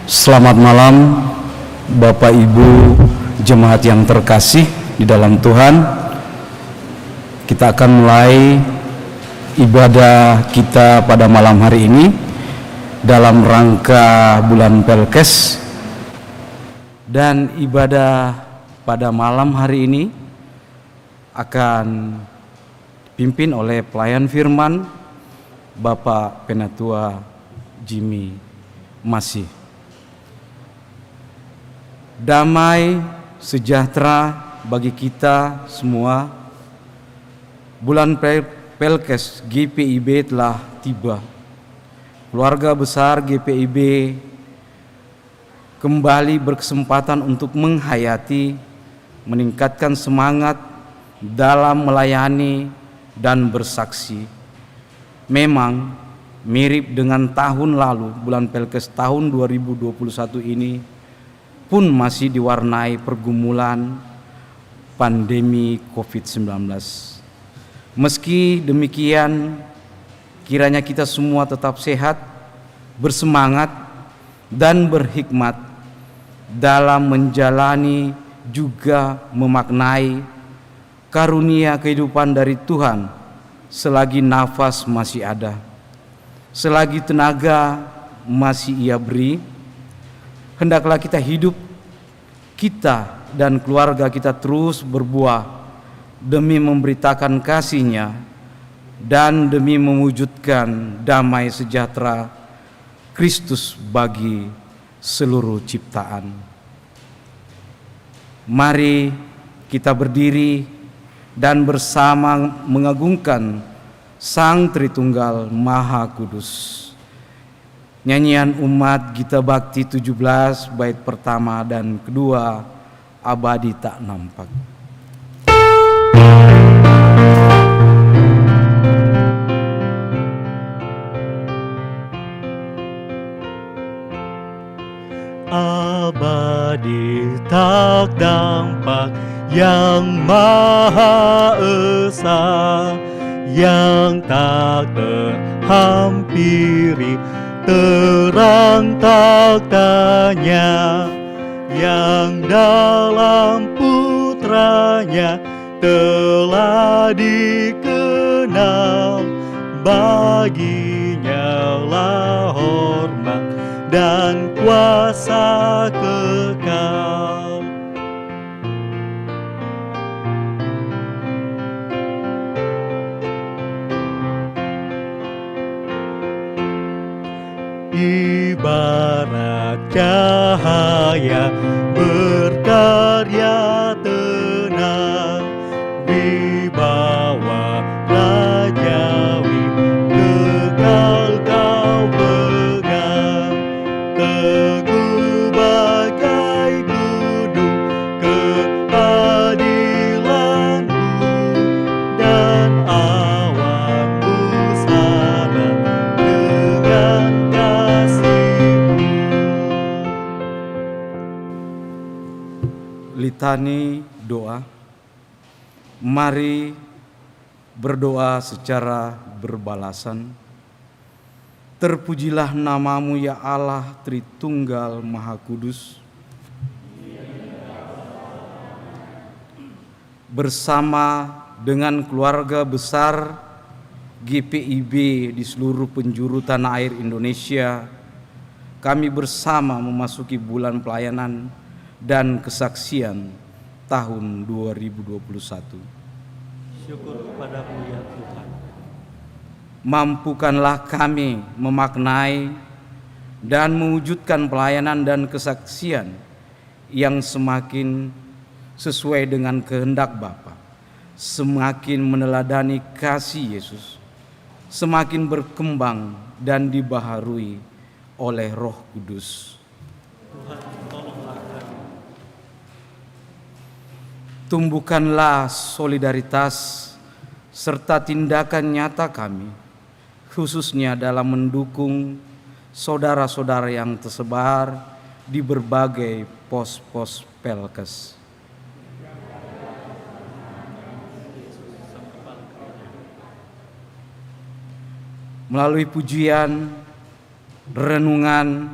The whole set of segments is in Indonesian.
Selamat malam Bapak Ibu jemaat yang terkasih di dalam Tuhan. Kita akan mulai ibadah kita pada malam hari ini dalam rangka bulan Pelkes. Dan ibadah pada malam hari ini akan dipimpin oleh pelayan firman Bapak Penatua Jimmy Masih. Damai sejahtera bagi kita semua. Bulan Pelkes GPIB telah tiba. Keluarga besar GPIB kembali berkesempatan untuk menghayati, meningkatkan semangat dalam melayani dan bersaksi. Memang mirip dengan tahun lalu, bulan Pelkes tahun 2021 ini pun masih diwarnai pergumulan pandemi COVID-19. Meski demikian, kiranya kita semua tetap sehat, bersemangat, dan berhikmat dalam menjalani juga memaknai karunia kehidupan dari Tuhan selagi nafas masih ada, selagi tenaga masih Ia beri. Hendaklah kita hidup, kita dan keluarga kita terus berbuah demi memberitakan kasih-Nya dan demi mewujudkan damai sejahtera Kristus bagi seluruh ciptaan. Mari kita berdiri dan bersama mengagungkan Sang Tritunggal Maha Kudus. Nyanyian umat Gita Bakti 17 bait pertama dan kedua, Abadi Tak Nampak. Abadi tak nampak yang Maha Esa, yang tak terhampiri terang taktanya, yang dalam putranya telah dikenal. Baginya lah hormat dan kuasa kekal. Ibarat cahaya berkarya tenang di bawah rajawi, kekal kau pegang, teguh bagai gunung keadilanmu, dan awanmu syarat dengan Litani doa. Mari berdoa secara berbalasan. Terpujilah namamu ya Allah Tritunggal Maha Kudus. Bersama dengan keluarga besar GPIB di seluruh penjuru tanah air Indonesia, kami bersama memasuki bulan pelayanan dan kesaksian tahun 2021. Syukur kepadamu ya Tuhan. Mampukanlah kami memaknai dan mewujudkan pelayanan dan kesaksian yang semakin sesuai dengan kehendak Bapa, semakin meneladani kasih Yesus, semakin berkembang dan dibaharui oleh Roh Kudus. Tuhan, tolonglah kami. Tumbuhkanlah solidaritas serta tindakan nyata kami, khususnya dalam mendukung saudara-saudara yang tersebar di berbagai pos-pos Pelkes. Melalui pujian, renungan,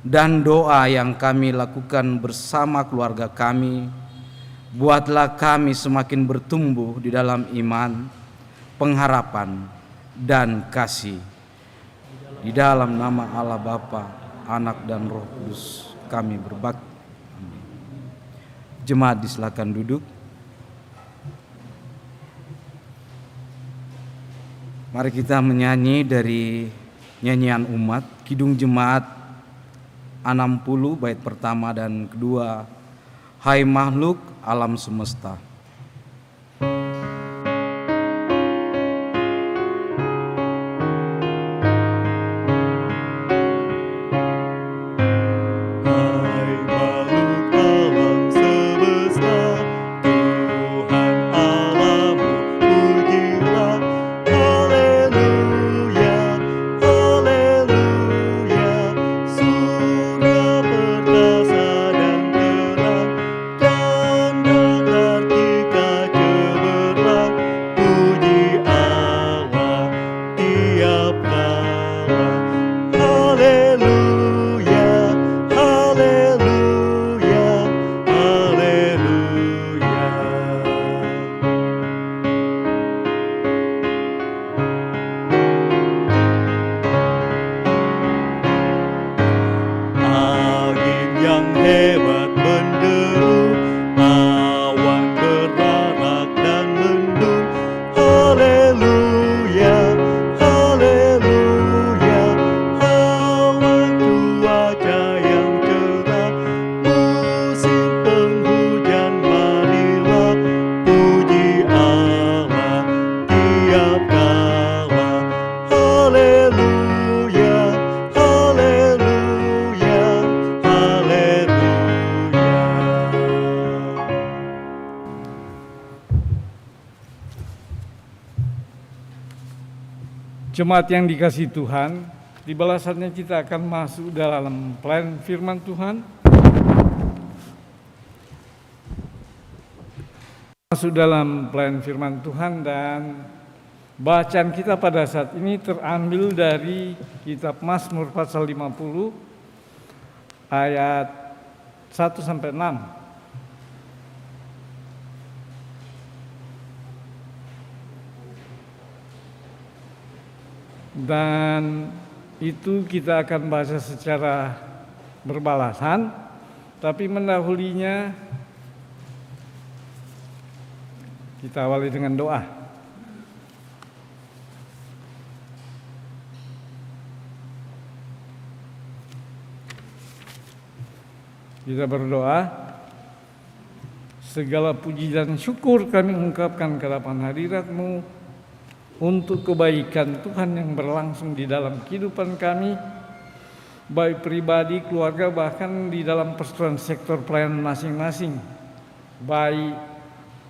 dan doa yang kami lakukan bersama keluarga kami, buatlah kami semakin bertumbuh di dalam iman, pengharapan, dan kasih. Di dalam nama Allah Bapa, Anak, dan Roh Kudus kami berbakti. Amin. Jemaat disilakan duduk. Mari kita menyanyi dari nyanyian umat, Kidung Jemaat 60 bait pertama dan kedua, Hai makhluk alam semesta. Jemaat yang dikasihi Tuhan, di balasannya kita akan masuk dalam plan firman Tuhan. Masuk dalam plan firman Tuhan, dan bacaan kita pada saat ini terambil dari kitab Mazmur pasal 50 ayat 1 sampai 6. Dan itu kita akan baca secara berbalasan, tapi mendahulunya kita awali dengan doa. Kita berdoa. Segala puji dan syukur kami ungkapkan ke hadapan hadirat-Mu untuk kebaikan Tuhan yang berlangsung di dalam kehidupan kami, baik pribadi, keluarga, bahkan di dalam persetujuan sektor pelayanan masing-masing. Baik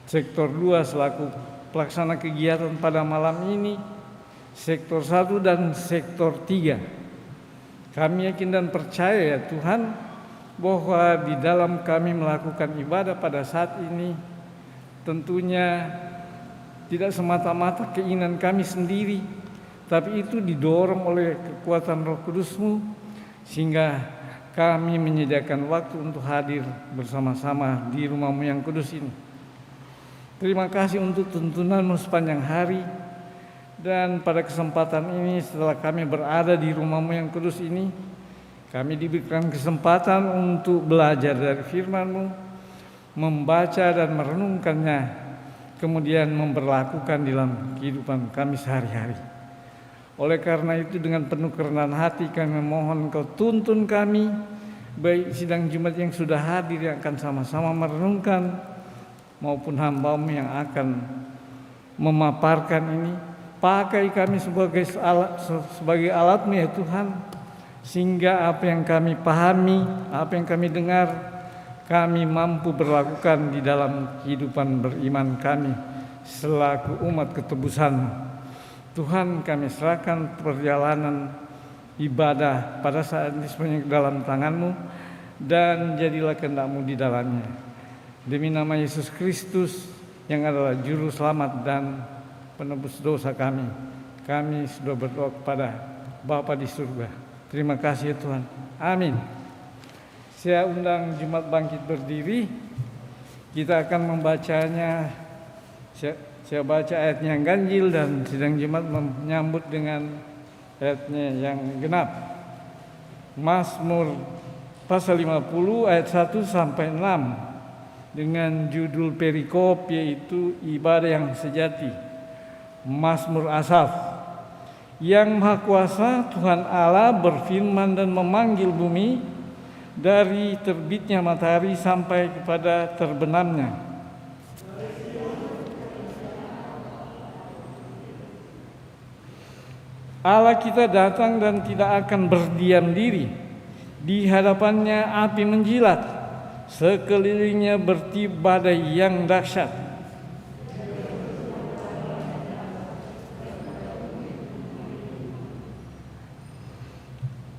sektor 2 selaku pelaksana kegiatan pada malam ini, sektor 1 dan sektor 3. Kami yakin dan percaya ya Tuhan, bahwa di dalam kami melakukan ibadah pada saat ini tentunya tidak semata-mata keinginan kami sendiri, tapi itu didorong oleh kekuatan Roh Kudus-Mu, sehingga kami menyediakan waktu untuk hadir bersama-sama di rumah-Mu yang kudus ini. Terima kasih untuk tuntunan-Mu sepanjang hari, dan pada kesempatan ini setelah kami berada di rumah-Mu yang kudus ini, kami diberikan kesempatan untuk belajar dari firman-Mu, membaca dan merenungkannya, kemudian memberlakukan dalam kehidupan kami sehari-hari. Oleh karena itu, dengan penuh kerendahan hati kami memohon Engkau tuntun kami, baik sidang Jumat yang sudah hadir yang akan sama-sama merenungkan, maupun hamba-Mu yang akan memaparkan ini. Pakai kami sebagai alat-Mu ya Tuhan, sehingga apa yang kami pahami, apa yang kami dengar, kami mampu berlakukan di dalam kehidupan beriman kami selaku umat ketebusan. Tuhan, kami serahkan perjalanan ibadah pada saat ini semuanya dalam tangan-Mu, dan jadilah kehendak-Mu di dalamnya. Demi nama Yesus Kristus yang adalah juru selamat dan penebus dosa kami, kami sudah berdoa kepada Bapa di surga. Terima kasih ya Tuhan. Amin. Saya undang Jemaat bangkit berdiri. Kita akan membacanya. Saya baca ayatnya yang ganjil dan sidang jemaat menyambut dengan ayatnya yang genap. Mazmur pasal 50 ayat 1 sampai 6 dengan judul perikop yaitu ibadah yang sejati. Mazmur Asaf. Yang Maha Kuasa Tuhan Allah berfirman dan memanggil bumi dari terbitnya matahari sampai kepada terbenamnya. Allah kita datang dan tidak akan berdiam diri. Di hadapannya api menjilat, sekelilingnya bertiup badai yang dahsyat.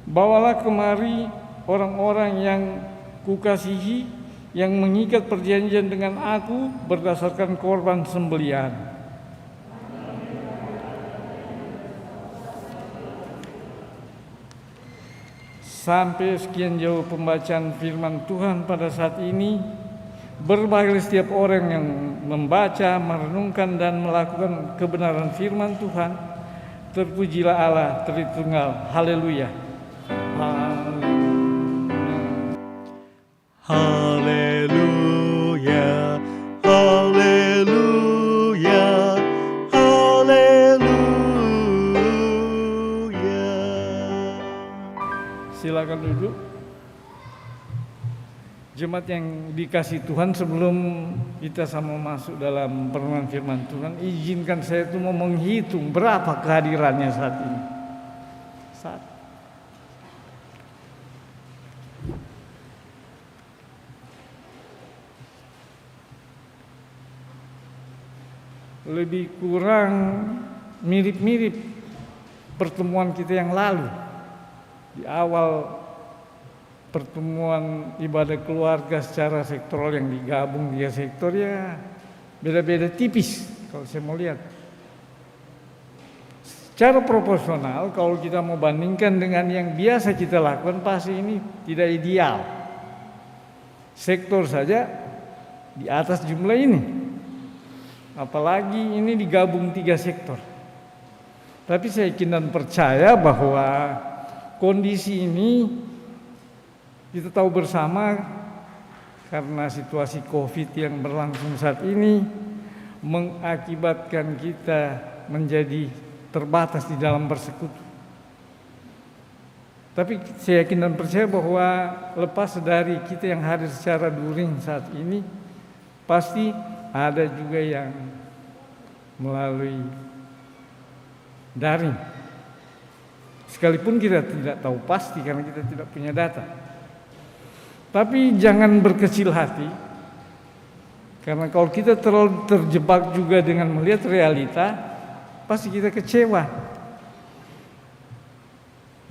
Bawalah kemari orang-orang yang kukasihi, yang mengikat perjanjian dengan aku berdasarkan korban sembelihan. Sampai sekian jauh pembacaan firman Tuhan pada saat ini. Berbahagia setiap orang yang membaca, merenungkan dan melakukan kebenaran firman Tuhan. Terpujilah Allah Tritunggal. Haleluya. Haleluya, haleluya, haleluya. Silakan duduk. Jemaat yang dikasih Tuhan, sebelum kita sama masuk dalam perenungan firman Tuhan, izinkan saya itu mau menghitung berapa kehadirannya saat ini. Lebih kurang mirip-mirip pertemuan kita yang lalu. Di awal pertemuan ibadah keluarga secara sektoral yang digabung 3 sektor, ya beda-beda tipis kalau saya mau lihat. Secara proporsional kalau kita mau bandingkan dengan yang biasa kita lakukan, pasti ini tidak ideal. Sektor saja di atas jumlah ini. Apalagi ini digabung 3 sektor. Tapi saya yakin dan percaya bahwa kondisi ini kita tahu bersama, karena situasi COVID yang berlangsung saat ini mengakibatkan kita menjadi terbatas di dalam bersekutu. Tapi saya yakin dan percaya bahwa lepas dari kita yang hadir secara daring saat ini, pasti ada juga yang melalui daring. Sekalipun kita tidak tahu pasti karena kita tidak punya data. Tapi jangan berkecil hati, karena kalau kita terlalu terjebak juga dengan melihat realita, pasti kita kecewa.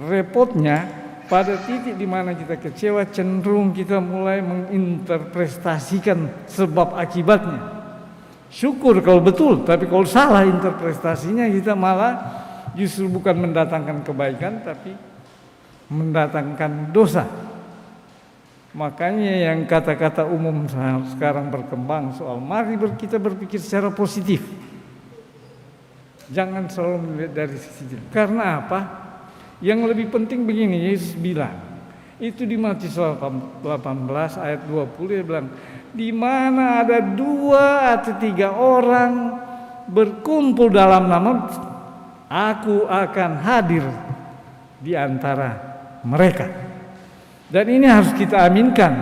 Repotnya pada titik di mana kita kecewa, cenderung kita mulai menginterpretasikan sebab akibatnya. Syukur kalau betul, tapi kalau salah interpretasinya, kita malah justru bukan mendatangkan kebaikan, tapi mendatangkan dosa. Makanya yang kata-kata umum sekarang berkembang soal mari kita berpikir secara positif. Jangan selalu melihat dari sisi jelek. Karena apa? Yang lebih penting begini, Yesus bilang, itu di Matius 18 ayat 20, dia bilang, di mana ada 2 atau 3 orang berkumpul dalam nama, aku akan hadir di antara mereka. Dan ini harus kita aminkan,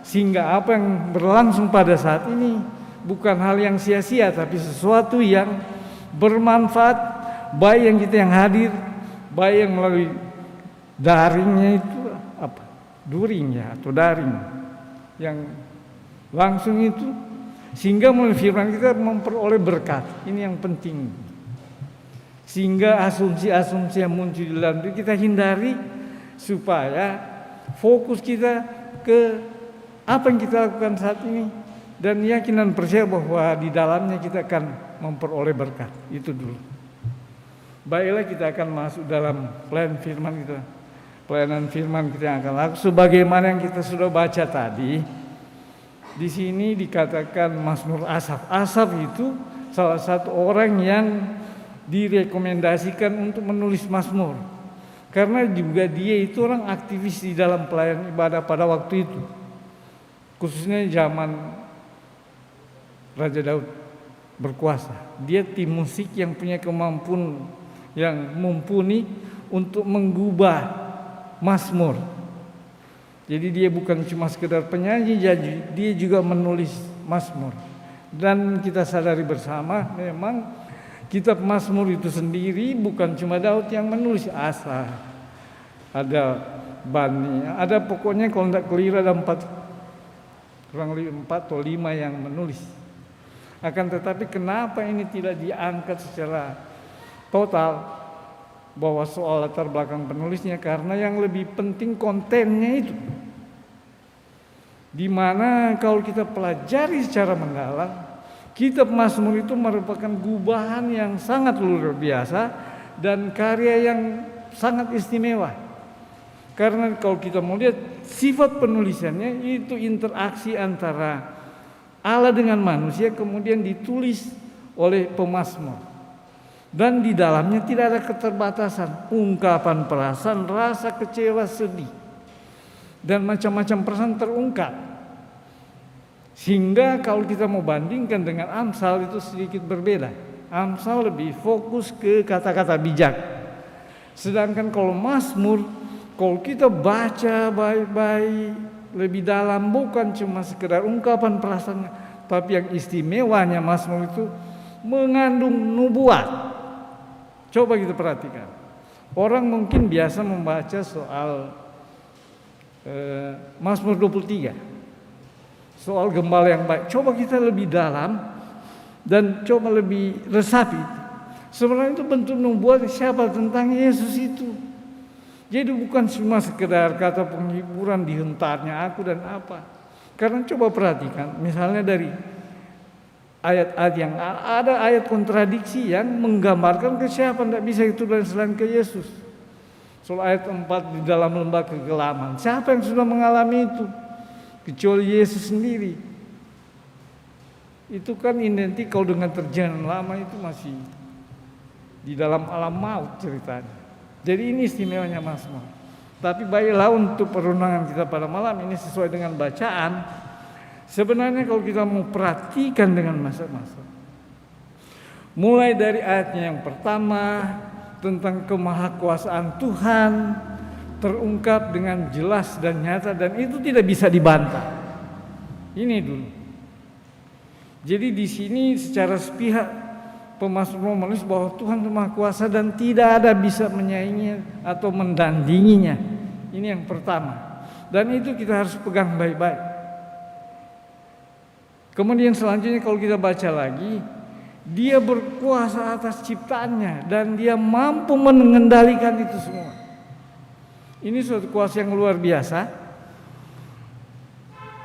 sehingga apa yang berlangsung pada saat ini bukan hal yang sia-sia, tapi sesuatu yang bermanfaat, baik yang kita yang hadir, baik yang melalui daringnya itu apa? During ya atau daring yang langsung itu, sehingga melalui firman kita memperoleh berkat. Ini yang penting. Sehingga asumsi-asumsi yang muncul di dalam diri kita hindari, supaya fokus kita ke apa yang kita lakukan saat ini, dan yakin dan percaya bahwa di dalamnya kita akan memperoleh berkat. Itu dulu. Baiklah, kita akan masuk dalam plan firman kita. pelayanan firman kita yang akan lakukan. Sebagaimana yang kita sudah baca tadi, di sini dikatakan Mazmur Asaf. Asaf itu salah satu orang yang direkomendasikan untuk menulis Mazmur. Karena juga dia itu orang aktivis di dalam pelayanan ibadah pada waktu itu. Khususnya zaman Raja Daud berkuasa. Dia tim musik yang punya kemampuan yang mumpuni untuk menggubah Mazmur. Jadi dia bukan cuma sekedar penyanyi, jadi dia juga menulis Mazmur. Dan kita sadari bersama memang kitab Mazmur itu sendiri bukan cuma Daud yang menulis, Asaf, ada Bani, ada pokoknya kalau tidak keliru ada kurang lebih 4 atau 5 yang menulis. Akan tetapi kenapa ini tidak diangkat secara total bahwa soal latar belakang penulisnya? Karena yang lebih penting kontennya itu. Dimana kalau kita pelajari secara mendalam, kitab Mazmur itu merupakan gubahan yang sangat luar biasa dan karya yang sangat istimewa. Karena kalau kita mau lihat sifat penulisannya itu interaksi antara Allah dengan manusia, kemudian ditulis oleh pemazmur. Dan di dalamnya tidak ada keterbatasan, ungkapan perasaan, rasa kecewa, sedih, dan macam-macam perasaan terungkap. Sehingga kalau kita mau bandingkan dengan Amsal itu sedikit berbeda. Amsal lebih fokus ke kata-kata bijak. Sedangkan kalau Mazmur, kalau kita baca baik-baik lebih dalam, bukan cuma sekedar ungkapan perasaannya, tapi yang istimewanya Mazmur itu mengandung nubuat. Coba kita perhatikan. Orang mungkin biasa membaca soal Mazmur 23, soal gembala yang baik. Coba kita lebih dalam dan coba lebih resapi. Sebenarnya itu bentuk nubuat siapa tentang Yesus itu. Jadi bukan cuma sekedar kata penghiburan dihentarnya aku dan apa. Karena coba perhatikan, misalnya dari ayat-ayat yang ada ayat kontradiksi yang menggambarkan ke siapa, tidak bisa itu dan selain ke Yesus. Soal ayat 4 di dalam lembah kegelapan, siapa yang sudah mengalami itu? Kecuali Yesus sendiri. Itu kan identik kalau dengan terjangan lama itu masih di dalam alam maut ceritanya. Jadi ini istimewanya Mazmur. Tapi baiklah untuk perundangan kita pada malam ini sesuai dengan bacaan. Sebenarnya kalau kita mau perhatikan dengan masa-masa, mulai dari ayatnya yang pertama tentang kemahakuasaan Tuhan terungkap dengan jelas dan nyata, dan itu tidak bisa dibantah. Ini dulu. Jadi di sini secara sepihak pemazmur menulis bahwa Tuhan itu Maha Kuasa dan tidak ada bisa menyainginya atau mendandinginya. Ini yang pertama. Dan itu kita harus pegang baik-baik. Kemudian selanjutnya kalau kita baca lagi, dia berkuasa atas ciptaannya dan dia mampu mengendalikan itu semua. Ini suatu kuasa yang luar biasa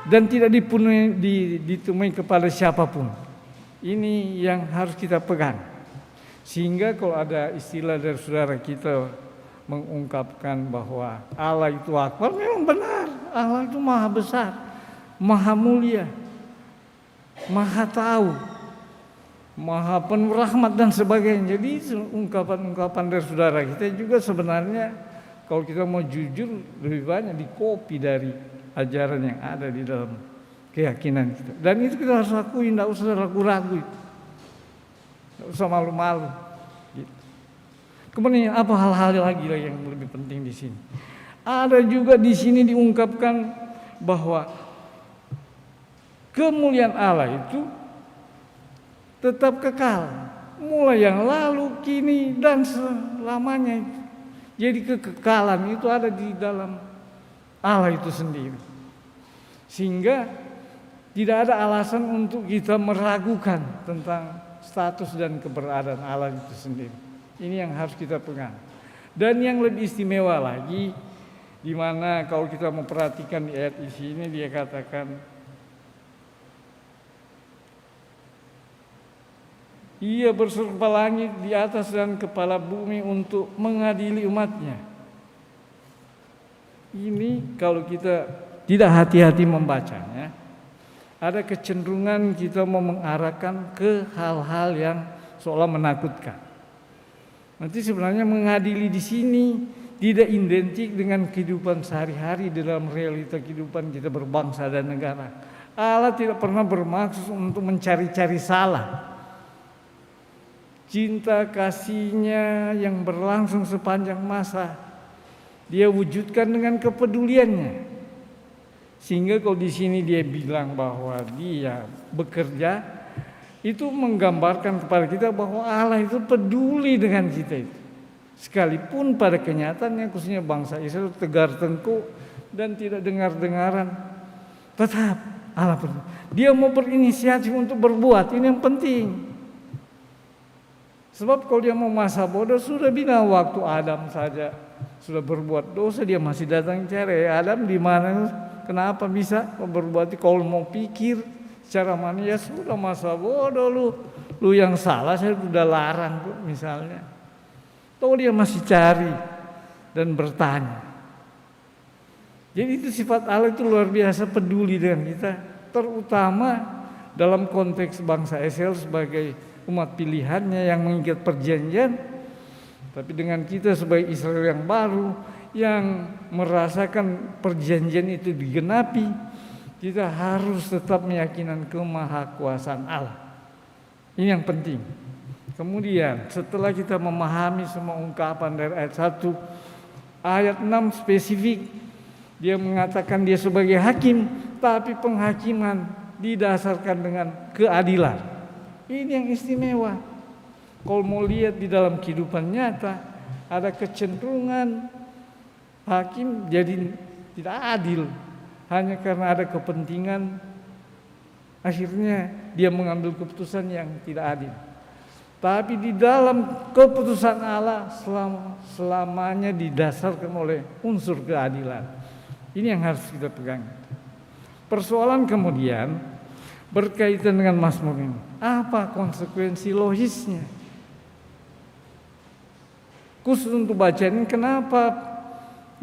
dan tidak ditemui kepada siapapun. Ini yang harus kita pegang. Sehingga kalau ada istilah dari saudara kita mengungkapkan bahwa Allah itu akbar, memang benar. Allah itu maha besar, maha mulia, maha tahu, maha penuh rahmat dan sebagainya. Jadi ungkapan-ungkapan dari saudara kita juga sebenarnya kalau kita mau jujur lebih banyak dikopi dari ajaran yang ada di dalam keyakinan kita. Dan itu kita harus lakuin, tidak usah ragu-ragu, tidak usah malu-malu. Gitu. Kemudian apa hal-hal lagi yang lebih penting di sini? Ada juga di sini diungkapkan bahwa kemuliaan Allah itu tetap kekal, mulai yang lalu, kini dan selamanya. Jadi kekekalan itu ada di dalam Allah itu sendiri. Sehingga tidak ada alasan untuk kita meragukan tentang status dan keberadaan Allah itu sendiri. Ini yang harus kita pegang. Dan yang lebih istimewa lagi, di mana kalau kita memperhatikan di ayat di sini dia katakan, Ia berserpa langit di atas dan kepala bumi untuk mengadili umatnya. ini kalau kita tidak hati-hati membacanya, ada kecenderungan kita mau mengarahkan ke hal-hal yang seolah menakutkan. Nanti sebenarnya mengadili di sini tidak identik dengan kehidupan sehari-hari dalam realita kehidupan kita berbangsa dan negara. Allah tidak pernah bermaksud untuk mencari-cari salah. Cinta kasihnya yang berlangsung sepanjang masa, dia wujudkan dengan kepeduliannya. Sehingga kalau di sini dia bilang bahwa dia bekerja, itu menggambarkan kepada kita bahwa Allah itu peduli dengan kita itu. Sekalipun pada kenyataannya khususnya bangsa Israel tegar tengkuk dan tidak dengar-dengaran, tetap Allah peduli. Dia mau berinisiatif untuk berbuat, ini yang penting. Sebab kalau dia mau masa bodoh, sudah bina waktu Adam saja sudah berbuat dosa, dia masih datang cari Adam di mana, kenapa bisa berbuat? Kalau mau pikir secara manusia, sudah masa bodoh lu yang salah, saya sudah larang misalnya. Tahu dia masih cari dan bertanya. Jadi itu sifat Allah itu luar biasa peduli dengan kita, terutama dalam konteks bangsa Israel sebagai umat pilihannya yang mengikat perjanjian. Tapi dengan kita sebagai Israel yang baru, yang merasakan perjanjian itu digenapi, kita harus tetap meyakinkan kemahakuasaan Allah. Ini yang penting. Kemudian setelah kita memahami semua ungkapan dari ayat 1, ayat 6 spesifik, dia mengatakan dia sebagai hakim, tapi penghakiman didasarkan dengan keadilan. Ini yang istimewa. Kalau mau lihat di dalam kehidupan nyata, ada kecenderungan hakim jadi tidak adil. Hanya karena ada kepentingan, akhirnya dia mengambil keputusan yang tidak adil. Tapi di dalam keputusan Allah selamanya didasarkan oleh unsur keadilan. Ini yang harus kita pegang. Persoalan kemudian berkaitan dengan Mazmur ini. Apa konsekuensi logisnya? Khusus untuk bacaan ini, kenapa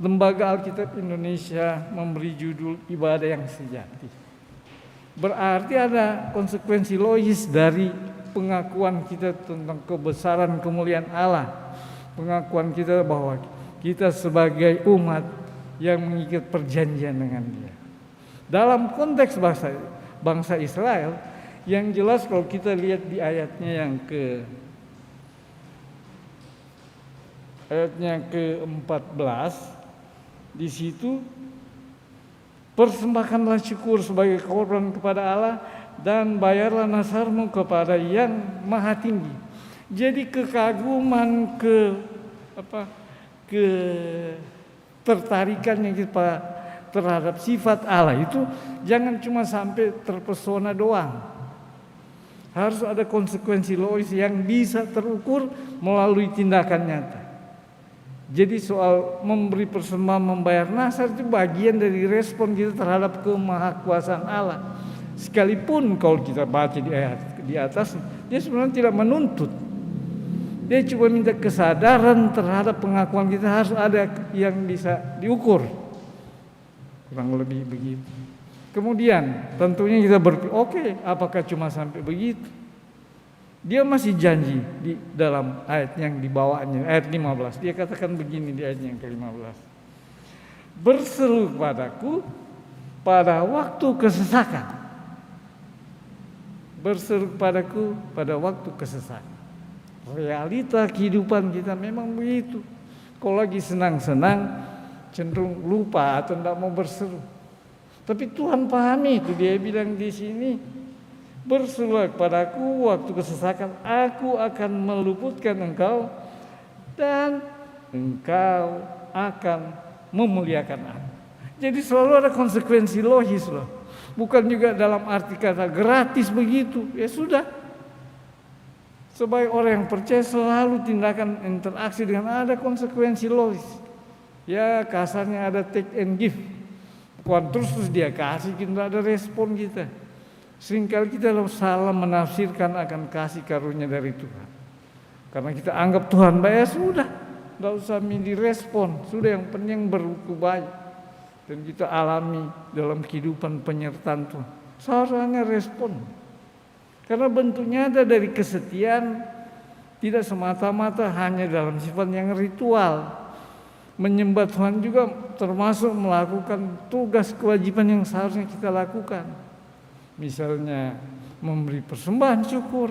Lembaga Alkitab Indonesia memberi judul Ibadah yang Sejati? Berarti ada konsekuensi logis dari pengakuan kita tentang kebesaran kemuliaan Allah. Pengakuan kita bahwa kita sebagai umat yang mengikat perjanjian dengan Dia. Dalam konteks bangsa Israel, yang jelas kalau kita lihat di ayatnya yang ke-14, di situ persembahkanlah syukur sebagai korban kepada Allah dan bayarlah nasarmu kepada yang maha tinggi. Jadi kekaguman, ketertarikannya kita terhadap sifat Allah itu jangan cuma sampai terpesona doang. Harus ada konsekuensi logis yang bisa terukur melalui tindakan nyata. Jadi soal memberi persembahan, membayar nasar itu bagian dari respon kita terhadap kemahakuasaan Allah. Sekalipun kalau kita baca di ayat di atas, dia sebenarnya tidak menuntut. Dia cuma minta kesadaran terhadap pengakuan kita, harus ada yang bisa diukur. Kurang lebih begitu. Kemudian tentunya kita berpikir, oke, apakah cuma sampai begitu? Dia masih janji di dalam ayat yang dibawanya, ayat 15. Dia katakan begini di ayat yang ke-15. Berseru padaku pada waktu kesesakan. Berseru padaku pada waktu kesesakan. Realita kehidupan kita memang begitu. Kalau lagi senang-senang, cenderung lupa atau tidak mau berseru. Tapi Tuhan pahami itu, dia bilang di sini, berserulah kepadaku waktu kesesakan, aku akan meluputkan engkau dan engkau akan memuliakan aku. Jadi selalu ada konsekuensi logis loh. Bukan juga dalam arti kata gratis begitu. Ya sudah. Sebagai orang yang percaya selalu tindakan interaksi dengan ada konsekuensi logis. Ya kasarnya ada take and give. Bukan terus dia kasih, kita ada respon kita. Seringkali kita salah menafsirkan akan kasih karunia dari Tuhan. Karena kita anggap Tuhan baik, sudah, tidak usah direspon. Sudah, yang penting berbuat baik. dan kita alami dalam kehidupan penyertaan Tuhan, seharusnya respon. Karena bentuknya ada dari kesetiaan, tidak semata-mata hanya dalam sifat yang ritual. Menyembah Tuhan juga termasuk melakukan tugas kewajiban yang seharusnya kita lakukan. Misalnya memberi persembahan syukur,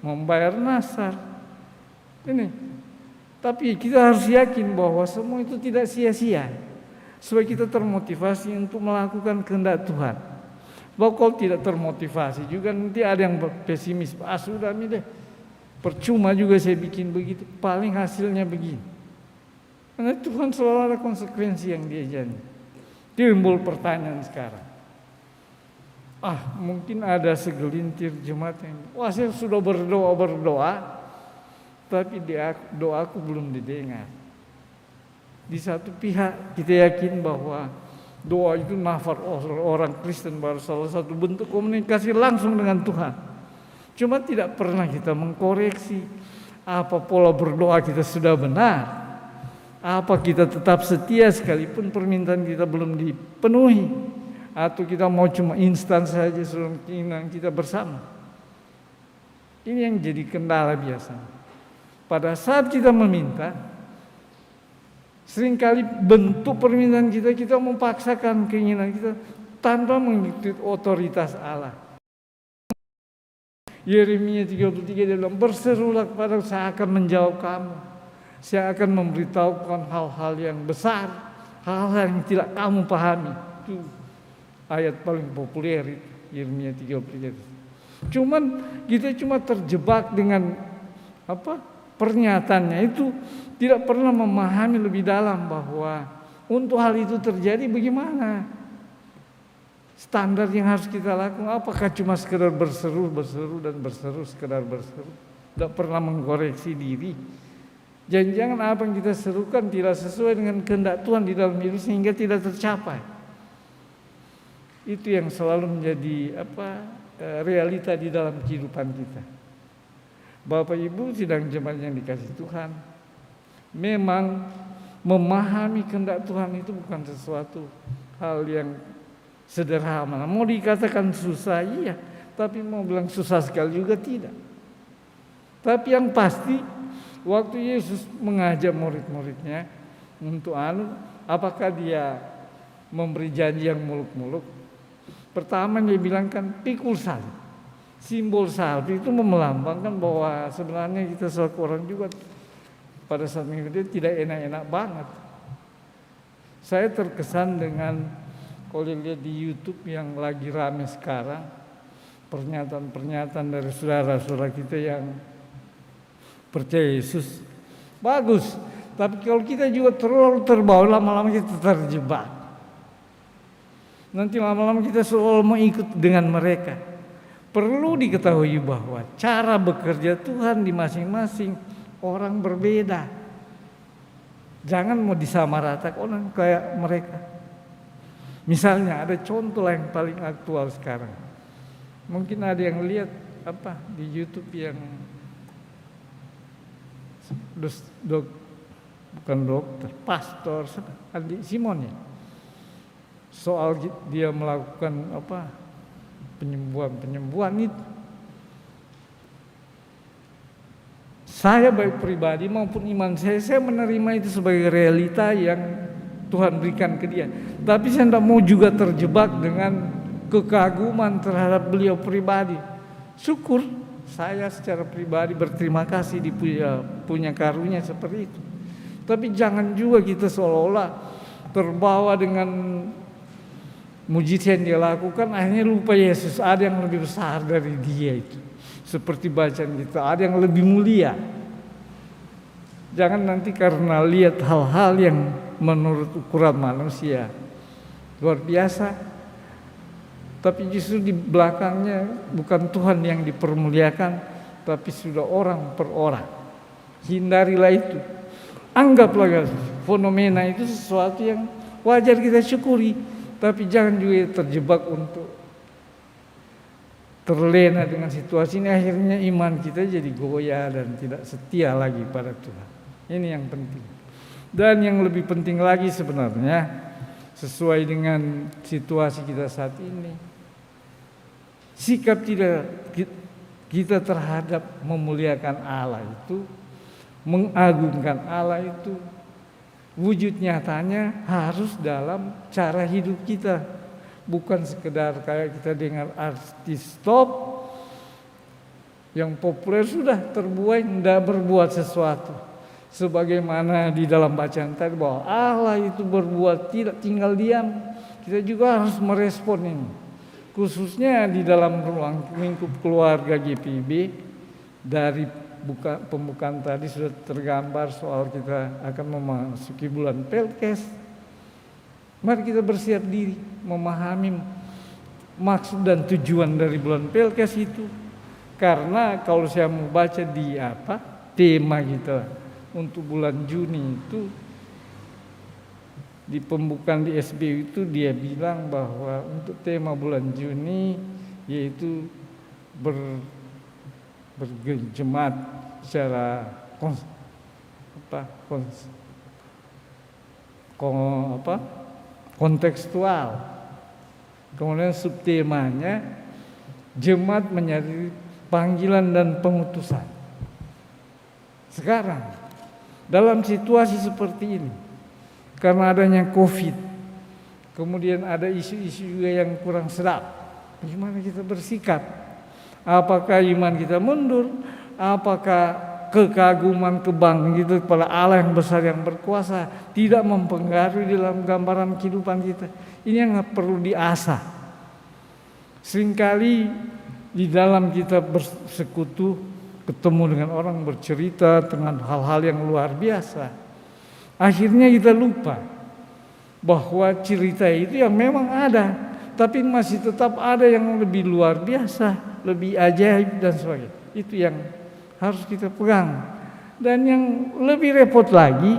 membayar nasar. Ini. Tapi kita harus yakin bahwa semua itu tidak sia-sia. Supaya kita termotivasi untuk melakukan kehendak Tuhan. Bahwa kalau tidak termotivasi juga nanti ada yang pesimis. Sudah nih deh, percuma juga saya bikin begitu, paling hasilnya begini. Karena Tuhan selalu ada konsekuensi yang dia janji. Timbul pertanyaan sekarang. Mungkin ada segelintir jemaat yang, saya sudah berdoa, tapi doaku belum didengar. Di satu pihak kita yakin bahwa doa itu nafas orang Kristen baru salah satu bentuk komunikasi langsung dengan Tuhan. Cuma tidak pernah kita mengkoreksi apa pola berdoa kita sudah benar. Apa kita tetap setia sekalipun permintaan kita belum dipenuhi, atau kita mau cuma instan saja sebelum keinginan kita bersama. Ini yang jadi kendala biasa. Pada saat kita meminta, seringkali bentuk permintaan kita memaksakan keinginan kita tanpa mengikuti otoritas Allah. Yeremia 33 dia bilang, berserulah kepada saya akan menjawab kamu. Saya akan memberitahukan hal-hal yang besar, hal-hal yang tidak kamu pahami. Itu ayat paling populer itu, Yeremia 33. Cuman kita cuma terjebak dengan pernyataannya itu, tidak pernah memahami lebih dalam bahwa untuk hal itu terjadi bagaimana standar yang harus kita lakukan. Apakah cuma sekedar berseru dan berseru, sekedar berseru, tidak pernah mengkoreksi diri. Jangan-jangan apa yang kita serukan tidak sesuai dengan kehendak Tuhan di dalam diri sehingga tidak tercapai. Itu yang selalu menjadi realita di dalam kehidupan kita. Bapak Ibu sidang jemaat yang dikasihi Tuhan, memang memahami kehendak Tuhan itu bukan sesuatu hal yang sederhana. Mau dikatakan susah, iya, tapi mau bilang susah sekali juga tidak. Tapi yang pasti waktu Yesus mengajak murid-muridnya untuk apakah dia memberi janji yang muluk-muluk? Pertama dia bilang kan pikul salib. Simbol salib itu melambangkan bahwa sebenarnya kita selaku orang juga pada saat itu tidak enak-enak banget. Saya terkesan dengan kalau lihat di YouTube yang lagi rame sekarang, pernyataan-pernyataan dari saudara-saudara kita yang percaya Yesus, bagus. Tapi kalau kita juga terlalu terbawa, lama-lama kita terjebak. Nanti lama-lama kita selalu mau ikut dengan mereka. Perlu diketahui bahwa cara bekerja Tuhan di masing-masing orang berbeda. Jangan mau disamaratakan orang kayak mereka. Misalnya ada contoh yang paling aktual sekarang. Mungkin ada yang lihat di YouTube yang bukan dokter, pastor Andi Simon ya. Soal dia melakukan penyembuhan itu. Saya baik pribadi maupun iman saya menerima itu sebagai realita yang Tuhan berikan ke dia. Tapi saya tidak mau juga terjebak dengan kekaguman terhadap beliau pribadi. Syukur saya secara pribadi berterima kasih punya karunia seperti itu. Tapi jangan juga kita seolah-olah terbawa dengan mujizat yang dia lakukan, akhirnya lupa Yesus ada yang lebih besar dari dia itu. Seperti bacaan kita, ada yang lebih mulia. Jangan nanti karena lihat hal-hal yang menurut ukuran manusia luar biasa, tapi justru di belakangnya bukan Tuhan yang dipermuliakan, tapi sudah orang per orang. Hindarilah itu. Anggaplah fenomena itu sesuatu yang wajar kita syukuri, tapi jangan juga terjebak untuk terlena dengan situasi ini. Akhirnya iman kita jadi goyah dan tidak setia lagi pada Tuhan. Ini yang penting. Dan yang lebih penting lagi sebenarnya, sesuai dengan situasi kita saat ini. Sikap kita terhadap memuliakan Allah itu, mengagungkan Allah itu, wujud nyatanya harus dalam cara hidup kita. Bukan sekedar kayak kita dengar artis top yang populer sudah terbuai tidak berbuat sesuatu. Sebagaimana di dalam bacaan tadi bahwa Allah itu berbuat tidak tinggal diam. Kita juga harus merespon ini. Khususnya di dalam ruang lingkup keluarga GPIB, dari pembukaan tadi sudah tergambar soal kita akan memasuki bulan Pelkes. Mari kita bersiap diri memahami maksud dan tujuan dari bulan Pelkes itu. Karena kalau saya mau baca di tema kita untuk bulan Juni itu, di pembukaan di SBU itu dia bilang bahwa untuk tema bulan Juni yaitu berjemaat secara kontekstual. Kemudian subtemanya jemaat menjadi panggilan dan pengutusan. Sekarang dalam situasi seperti ini, karena adanya COVID, kemudian ada isu-isu juga yang kurang sedap, bagaimana kita bersikap? Apakah iman kita mundur? Apakah kekaguman, kebanggaan kita kepada Allah yang besar, yang berkuasa tidak mempengaruhi dalam gambaran kehidupan kita? Ini yang perlu diasah. Seringkali di dalam kita bersekutu, ketemu dengan orang, bercerita dengan hal-hal yang luar biasa, akhirnya kita lupa bahwa cerita itu yang memang ada, tapi masih tetap ada yang lebih luar biasa, lebih ajaib dan sebagainya. Itu yang harus kita pegang. Dan yang lebih repot lagi,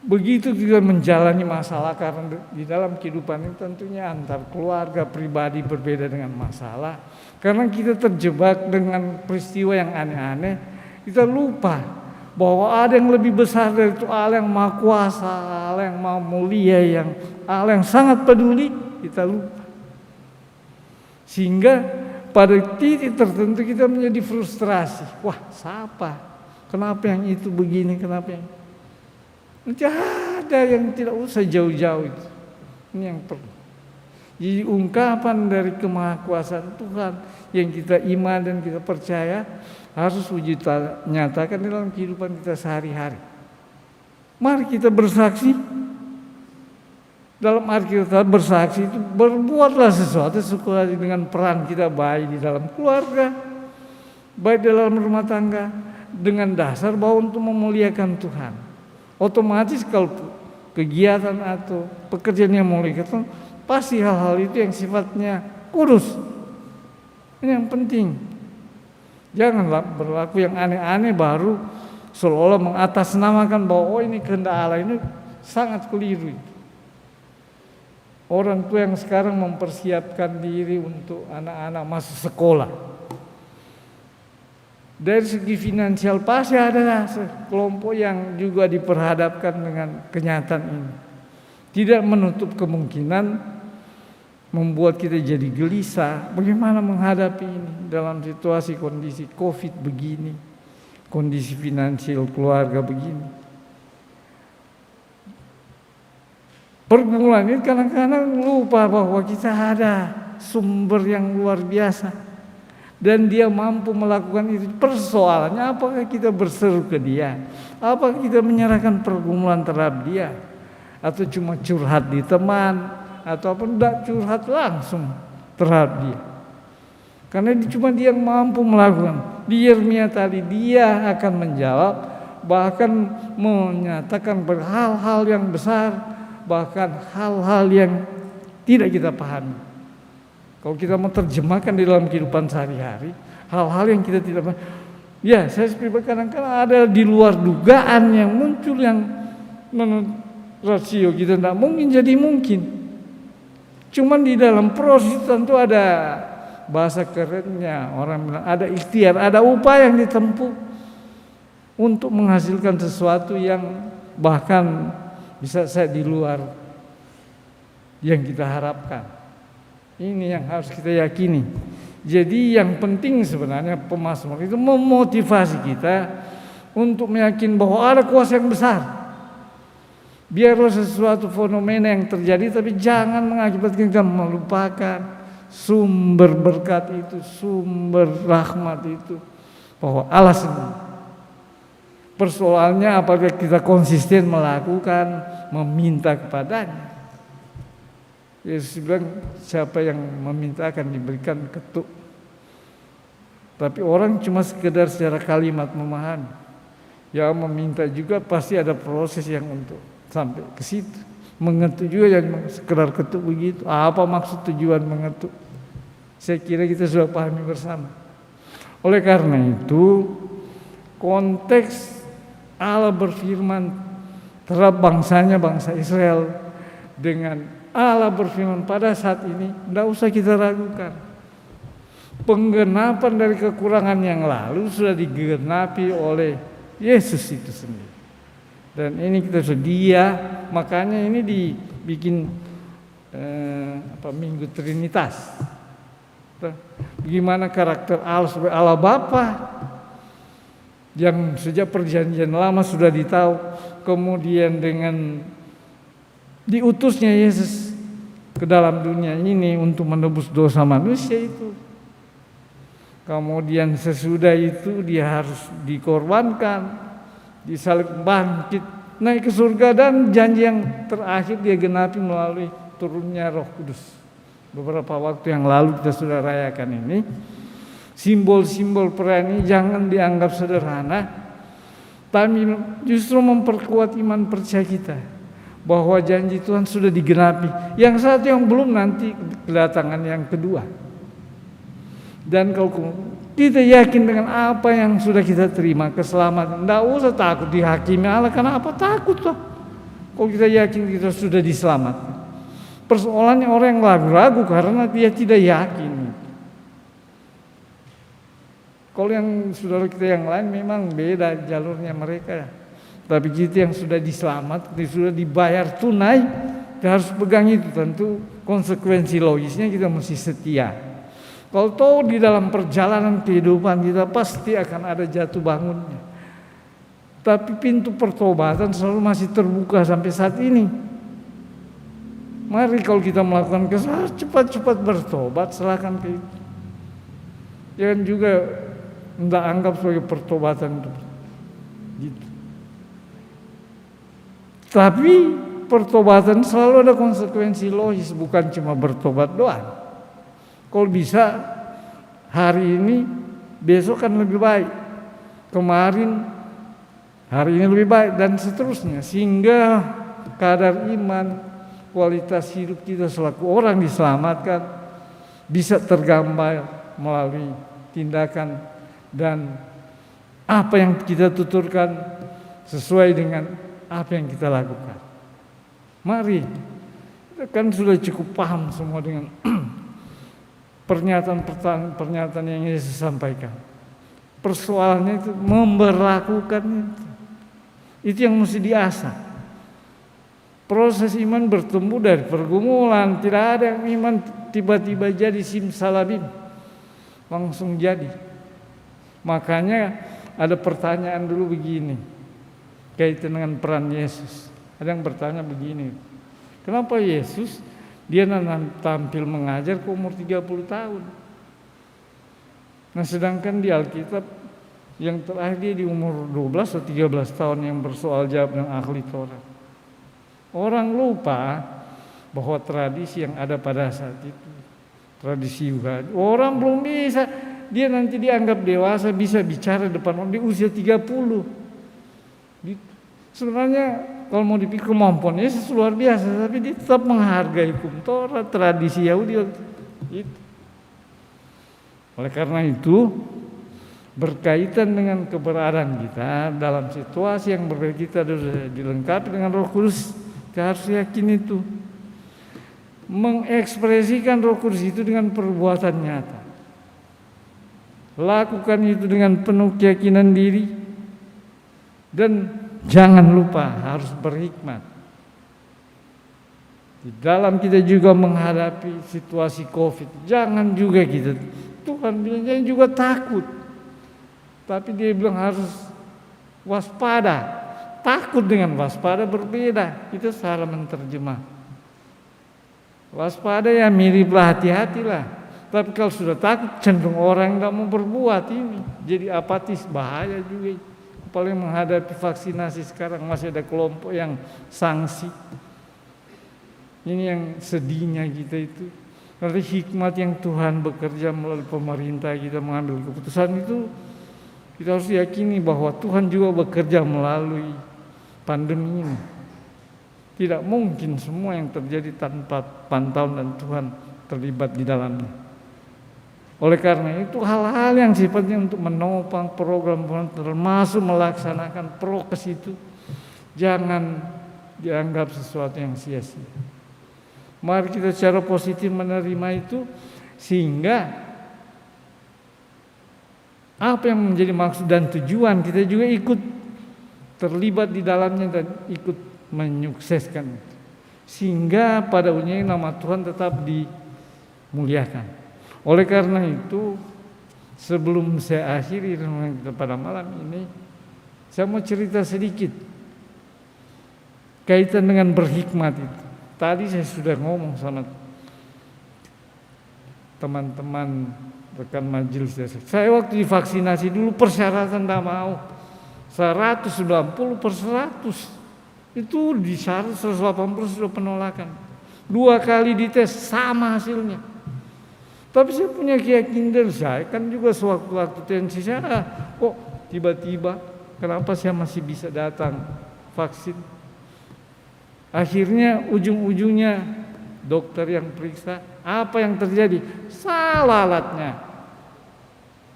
begitu kita menjalani masalah, karena di dalam kehidupan ini tentunya antar keluarga pribadi berbeda dengan masalah. Karena kita terjebak dengan peristiwa yang aneh-aneh, kita lupa bahwa ada yang lebih besar dari itu, Allah yang maha kuasa, Allah yang maha mulia, yang Allah yang sangat peduli, kita lupa. Sehingga pada titik tertentu kita menjadi frustrasi. Wah, siapa? Kenapa yang itu begini? Kenapa yang nanti ada yang tidak usah jauh-jauh itu. Ini yang perlu. Jadi ungkapan dari kemahakuasaan Tuhan yang kita iman dan kita percaya harus wujud nyatakan dalam kehidupan kita sehari-hari. Mari kita bersaksi. Dalam arti kita bersaksi itu berbuatlah sesuatu sesuai dengan peran kita, baik di dalam keluarga, baik dalam rumah tangga, dengan dasar bahwa untuk memuliakan Tuhan. Otomatis kalau kegiatan atau pekerjaan yang memuliakan Tuhan, pasti hal-hal itu yang sifatnya kudus. Ini yang penting. Janganlah berlaku yang aneh-aneh baru seolah-olah mengatasnamakan bahwa oh ini kehendak Allah, ini sangat keliru. Orang tua yang sekarang mempersiapkan diri untuk anak-anak masuk sekolah, dari segi finansial pasti ada kelompok yang juga diperhadapkan dengan kenyataan ini. Tidak menutup kemungkinan membuat kita jadi gelisah. Bagaimana menghadapi ini dalam situasi kondisi COVID begini, kondisi finansial keluarga begini. Pergumulan ini kadang-kadang lupa bahwa kita ada sumber yang luar biasa dan dia mampu melakukan itu. Persoalannya apakah kita berseru ke dia, apakah kita menyerahkan pergumulan terhadap dia, atau cuma curhat di teman, ataupun tidak curhat langsung terhadap dia. Karena cuma dia yang mampu melakukan. Di Yeremia tadi dia akan menjawab, bahkan menyatakan hal-hal yang besar, bahkan hal-hal yang tidak kita pahami. Kalau kita mau terjemahkan di dalam kehidupan sehari-hari, hal-hal yang kita tidak pahami, ya saya pribadi kadang-kadang ada di luar dugaan yang muncul, yang menurut rasio kita tidak mungkin jadi mungkin. Cuman di dalam proses tentu ada bahasa kerennya, orang bilang ada ikhtiar, ada upaya yang ditempuh untuk menghasilkan sesuatu yang bahkan bisa saya di luar yang kita harapkan. Ini yang harus kita yakini. Jadi yang penting sebenarnya pemazmur itu memotivasi kita untuk meyakini bahwa ada kuasa yang besar. Biarlah sesuatu fenomena yang terjadi, tapi jangan mengakibatkan kita melupakan sumber berkat itu, sumber rahmat itu, bahwa Allah sendiri. Persoalannya apakah kita konsisten melakukan, meminta kepadanya. Yesus bilang siapa yang meminta akan diberikan ketuk. Tapi orang cuma sekedar secara kalimat memahami. Ya meminta juga pasti ada proses yang untuk sampai ke situ. Mengetuk juga yang sekedar ketuk begitu. Apa maksud tujuan mengetuk? Saya kira kita sudah pahami bersama. Oleh karena itu, konteks Allah berfirman terhadap bangsanya, bangsa Israel, dengan Allah berfirman pada saat ini, tidak usah kita ragukan. Penggenapan dari kekurangan yang lalu sudah digenapi oleh Yesus itu sendiri. Dan ini kita sedia, makanya ini dibikin Minggu Trinitas. Bagaimana karakter Allah sebagai Allah Bapa yang sejak perjanjian lama sudah ditahu, kemudian dengan diutusnya Yesus ke dalam dunia ini untuk menebus dosa manusia itu. Kemudian sesudah itu dia harus dikorbankan, disalib, bangkit, naik ke surga, dan janji yang terakhir dia genapi melalui turunnya Roh Kudus. Beberapa waktu yang lalu kita sudah rayakan ini. Simbol-simbol perayaan ini jangan dianggap sederhana, tapi justru memperkuat iman percaya kita bahwa janji Tuhan sudah digenapi. Yang satu yang belum, nanti kedatangan yang kedua. Dan kalau kita yakin dengan apa yang sudah kita terima, keselamatan, tidak usah takut dihakimi Allah. Karena apa takut toh? Kalau kita yakin kita sudah diselamatkan. Persoalannya orang yang ragu-ragu karena dia tidak yakin. Kalau yang saudara kita yang lain memang beda jalurnya mereka. Tapi kita yang sudah diselamat, sudah dibayar tunai, kita harus pegang itu. Tentu konsekuensi logisnya kita mesti setia. Kalau tahu di dalam perjalanan kehidupan kita pasti akan ada jatuh bangunnya. Tapi pintu pertobatan selalu masih terbuka sampai saat ini. Mari kalau kita melakukan kesalahan, cepat-cepat bertobat, serahkan ke itu. Jangan juga tidak anggap sebagai pertobatan itu. Gitu. Tapi pertobatan selalu ada konsekuensi logis, bukan cuma bertobat doang. Kalau bisa hari ini, besok kan lebih baik. Kemarin, hari ini lebih baik, dan seterusnya. Sehingga kadar iman, kualitas hidup kita selaku orang diselamatkan bisa tergambar melalui tindakan dan apa yang kita tuturkan sesuai dengan apa yang kita lakukan. Mari, kita kan sudah cukup paham semua dengan pernyataan yang Yesus sampaikan. Persoalannya itu memberlakukan itu. Itu yang mesti diasah. Proses iman bertumbuh dari pergumulan. Tidak ada yang iman tiba-tiba jadi simsalabim, langsung jadi. Makanya ada pertanyaan dulu begini, kaitan dengan peran Yesus. Ada yang bertanya begini, kenapa Yesus dia tampil mengajar ke umur 30 tahun? Nah sedangkan di Alkitab yang terakhir dia di umur 12 atau 13 tahun yang bersoal jawab dengan ahli Taurat. Orang lupa bahwa tradisi yang ada pada saat itu, tradisi Yahudi, orang belum bisa, dia nanti dianggap dewasa bisa bicara depan orang di usia 30. Sebenarnya kalau mau dipikir kemampuan Yesus luar biasa, tapi dia tetap menghargai hukum Taurat, tradisi Yahudi itu. Oleh karena itu, berkaitan dengan keberadaan kita dalam situasi yang berbeda, kita sudah dilengkapi dengan Roh Kudus. Kita harus yakin itu. Mengekspresikan Roh Kudus itu dengan perbuatan nyata. Lakukan itu dengan penuh keyakinan diri. Dan jangan lupa harus berhikmat. Di dalam kita juga menghadapi situasi COVID, jangan juga kita, Tuhan bilang jangan juga takut. Tapi dia bilang harus waspada. Takut dengan waspada berbeda. Itu salah menerjemah. Waspada ya miriplah, hati-hatilah. Tapi kalau sudah takut, cenderung orang nggak mau berbuat ini. Jadi apatis, bahaya juga. Apalagi menghadapi vaksinasi sekarang masih ada kelompok yang sanksi. Ini yang sedihnya kita itu. Dari hikmat yang Tuhan bekerja melalui pemerintah kita mengambil keputusan itu, kita harus yakini bahwa Tuhan juga bekerja melalui pandemi ini. Tidak mungkin semua yang terjadi tanpa pantauan dan Tuhan terlibat di dalamnya. Oleh karena itu hal-hal yang sifatnya untuk menopang program termasuk melaksanakan prokes itu jangan dianggap sesuatu yang sia-sia. Mari kita secara positif menerima itu sehingga apa yang menjadi maksud dan tujuan kita juga ikut terlibat di dalamnya dan ikut menyukseskan itu. Sehingga pada ujungnya nama Tuhan tetap dimuliakan. Oleh karena itu sebelum saya akhiri renungan kita pada malam ini, saya mau cerita sedikit kaitan dengan berhikmat itu. Tadi saya sudah ngomong sama teman-teman rekan majelis. Saya waktu divaksinasi dulu persyaratan tidak mau 190/100. Itu di syarat 180 sudah penolakan. 2 kali dites sama hasilnya. Tapi saya punya keyakinan dari saya kan juga sewaktu-waktu tensi saya kok tiba-tiba kenapa saya masih bisa datang vaksin. Akhirnya ujung-ujungnya dokter yang periksa, apa yang terjadi? Salah alatnya.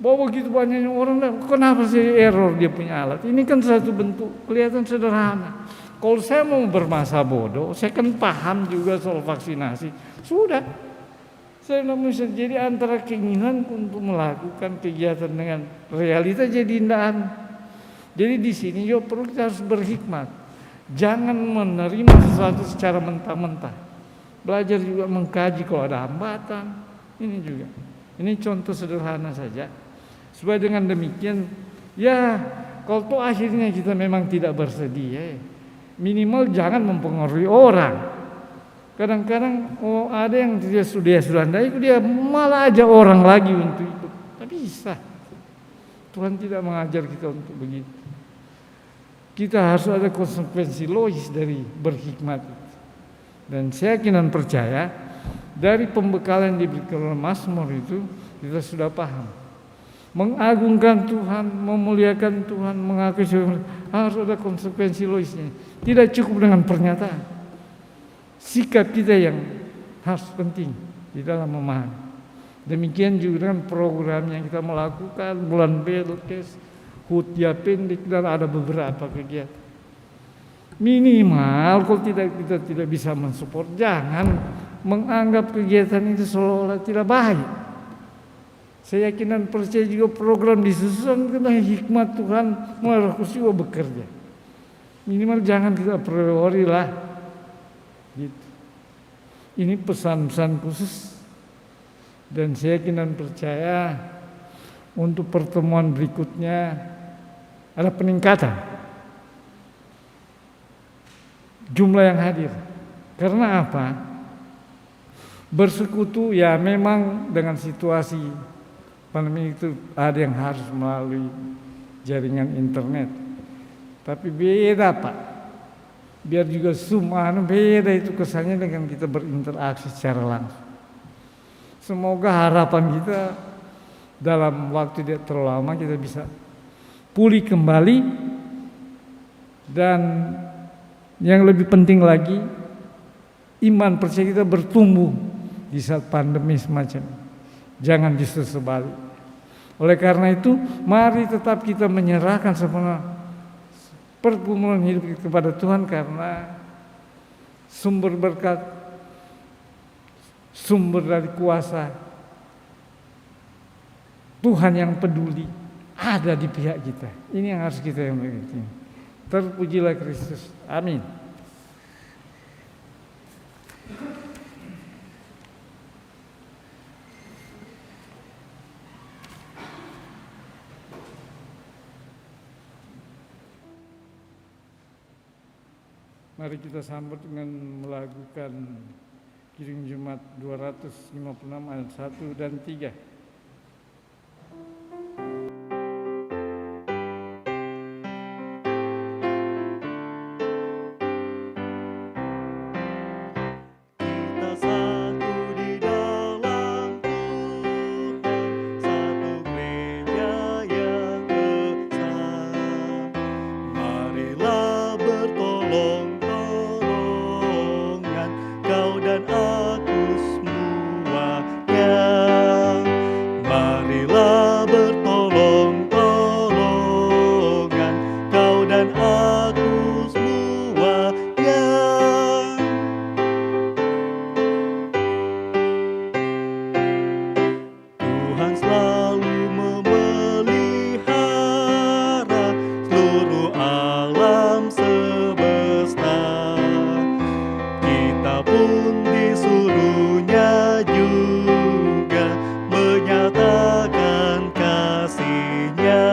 Bahwa begitu banyaknya orang, kenapa sih error dia punya alat? Ini kan satu bentuk kelihatan sederhana. Kalau saya mau bermasa bodoh, saya kan paham juga soal vaksinasi. Sudah, saya tidak bisa. Jadi antara keinginan untuk melakukan kegiatan dengan realita jadi indahan. Jadi di sini juga perlu kita harus berhikmat. Jangan menerima sesuatu secara mentah-mentah. Belajar juga mengkaji kalau ada hambatan. Ini juga. Ini contoh sederhana saja. Supaya dengan demikian, ya kalau toh akhirnya kita memang tidak bersedia, minimal jangan mempengaruhi orang. Kadang-kadang ada yang dia sudah ikut, dia malah aja orang lagi untuk ikut. Tak bisa. Tuhan tidak mengajar kita untuk begitu. Kita harus ada konsekuensi logis dari berhikmat. Dan saya yakin dan percaya dari pembekalan yang diberikan oleh Mazmur itu kita sudah paham. Mengagungkan Tuhan, memuliakan Tuhan, mengakui harus ada konsekuensi logisnya. Tidak cukup dengan pernyataan. Sikap kita yang harus penting di dalam memahami. Demikian juga dengan program yang kita melakukan bulan Belkes, Hutya pendek dan ada beberapa kegiatan. Minimal kalau kita tidak bisa mensupport, jangan menganggap kegiatan itu seolah-olah tidak baik. Saya yakin dan percaya juga program disusun karena hikmat Tuhan melalui Roh Kudus juga bekerja. Minimal jangan kita priori lah. Gitu. Ini pesan-pesan khusus dan saya yakin dan percaya untuk pertemuan berikutnya ada peningkatan jumlah yang hadir. Karena apa? Bersekutu ya memang dengan situasi pandemi itu ada yang harus melalui jaringan internet. Tapi beda Pak. Biar juga semua beda itu kesannya dengan kita berinteraksi secara langsung. Semoga harapan kita dalam waktu tidak terlalu lama kita bisa pulih kembali dan yang lebih penting lagi iman percaya kita bertumbuh di saat pandemi semacam ini. Jangan justru sebalik. Oleh karena itu mari tetap kita menyerahkan semua pergumulan hidup kita kepada Tuhan karena sumber berkat, sumber dari kuasa Tuhan yang peduli ada di pihak kita. Ini yang harus kita miliki. Terpujilah Kristus. Amin. Mari kita sambut dengan melakukan Kirim Jumat 256 ayat 1 dan 3. Kita satu di dalam Tuhan, satu gereja yang besar. Marilah bertolong-tolongan, kau dan aku semuanya. Marilah bertolong-tolongan, kau dan aku semuanya. Tuhan selalu memelihara seluruh alam semesta. Kita pun disuruhnya juga menyatakan kasih-Nya.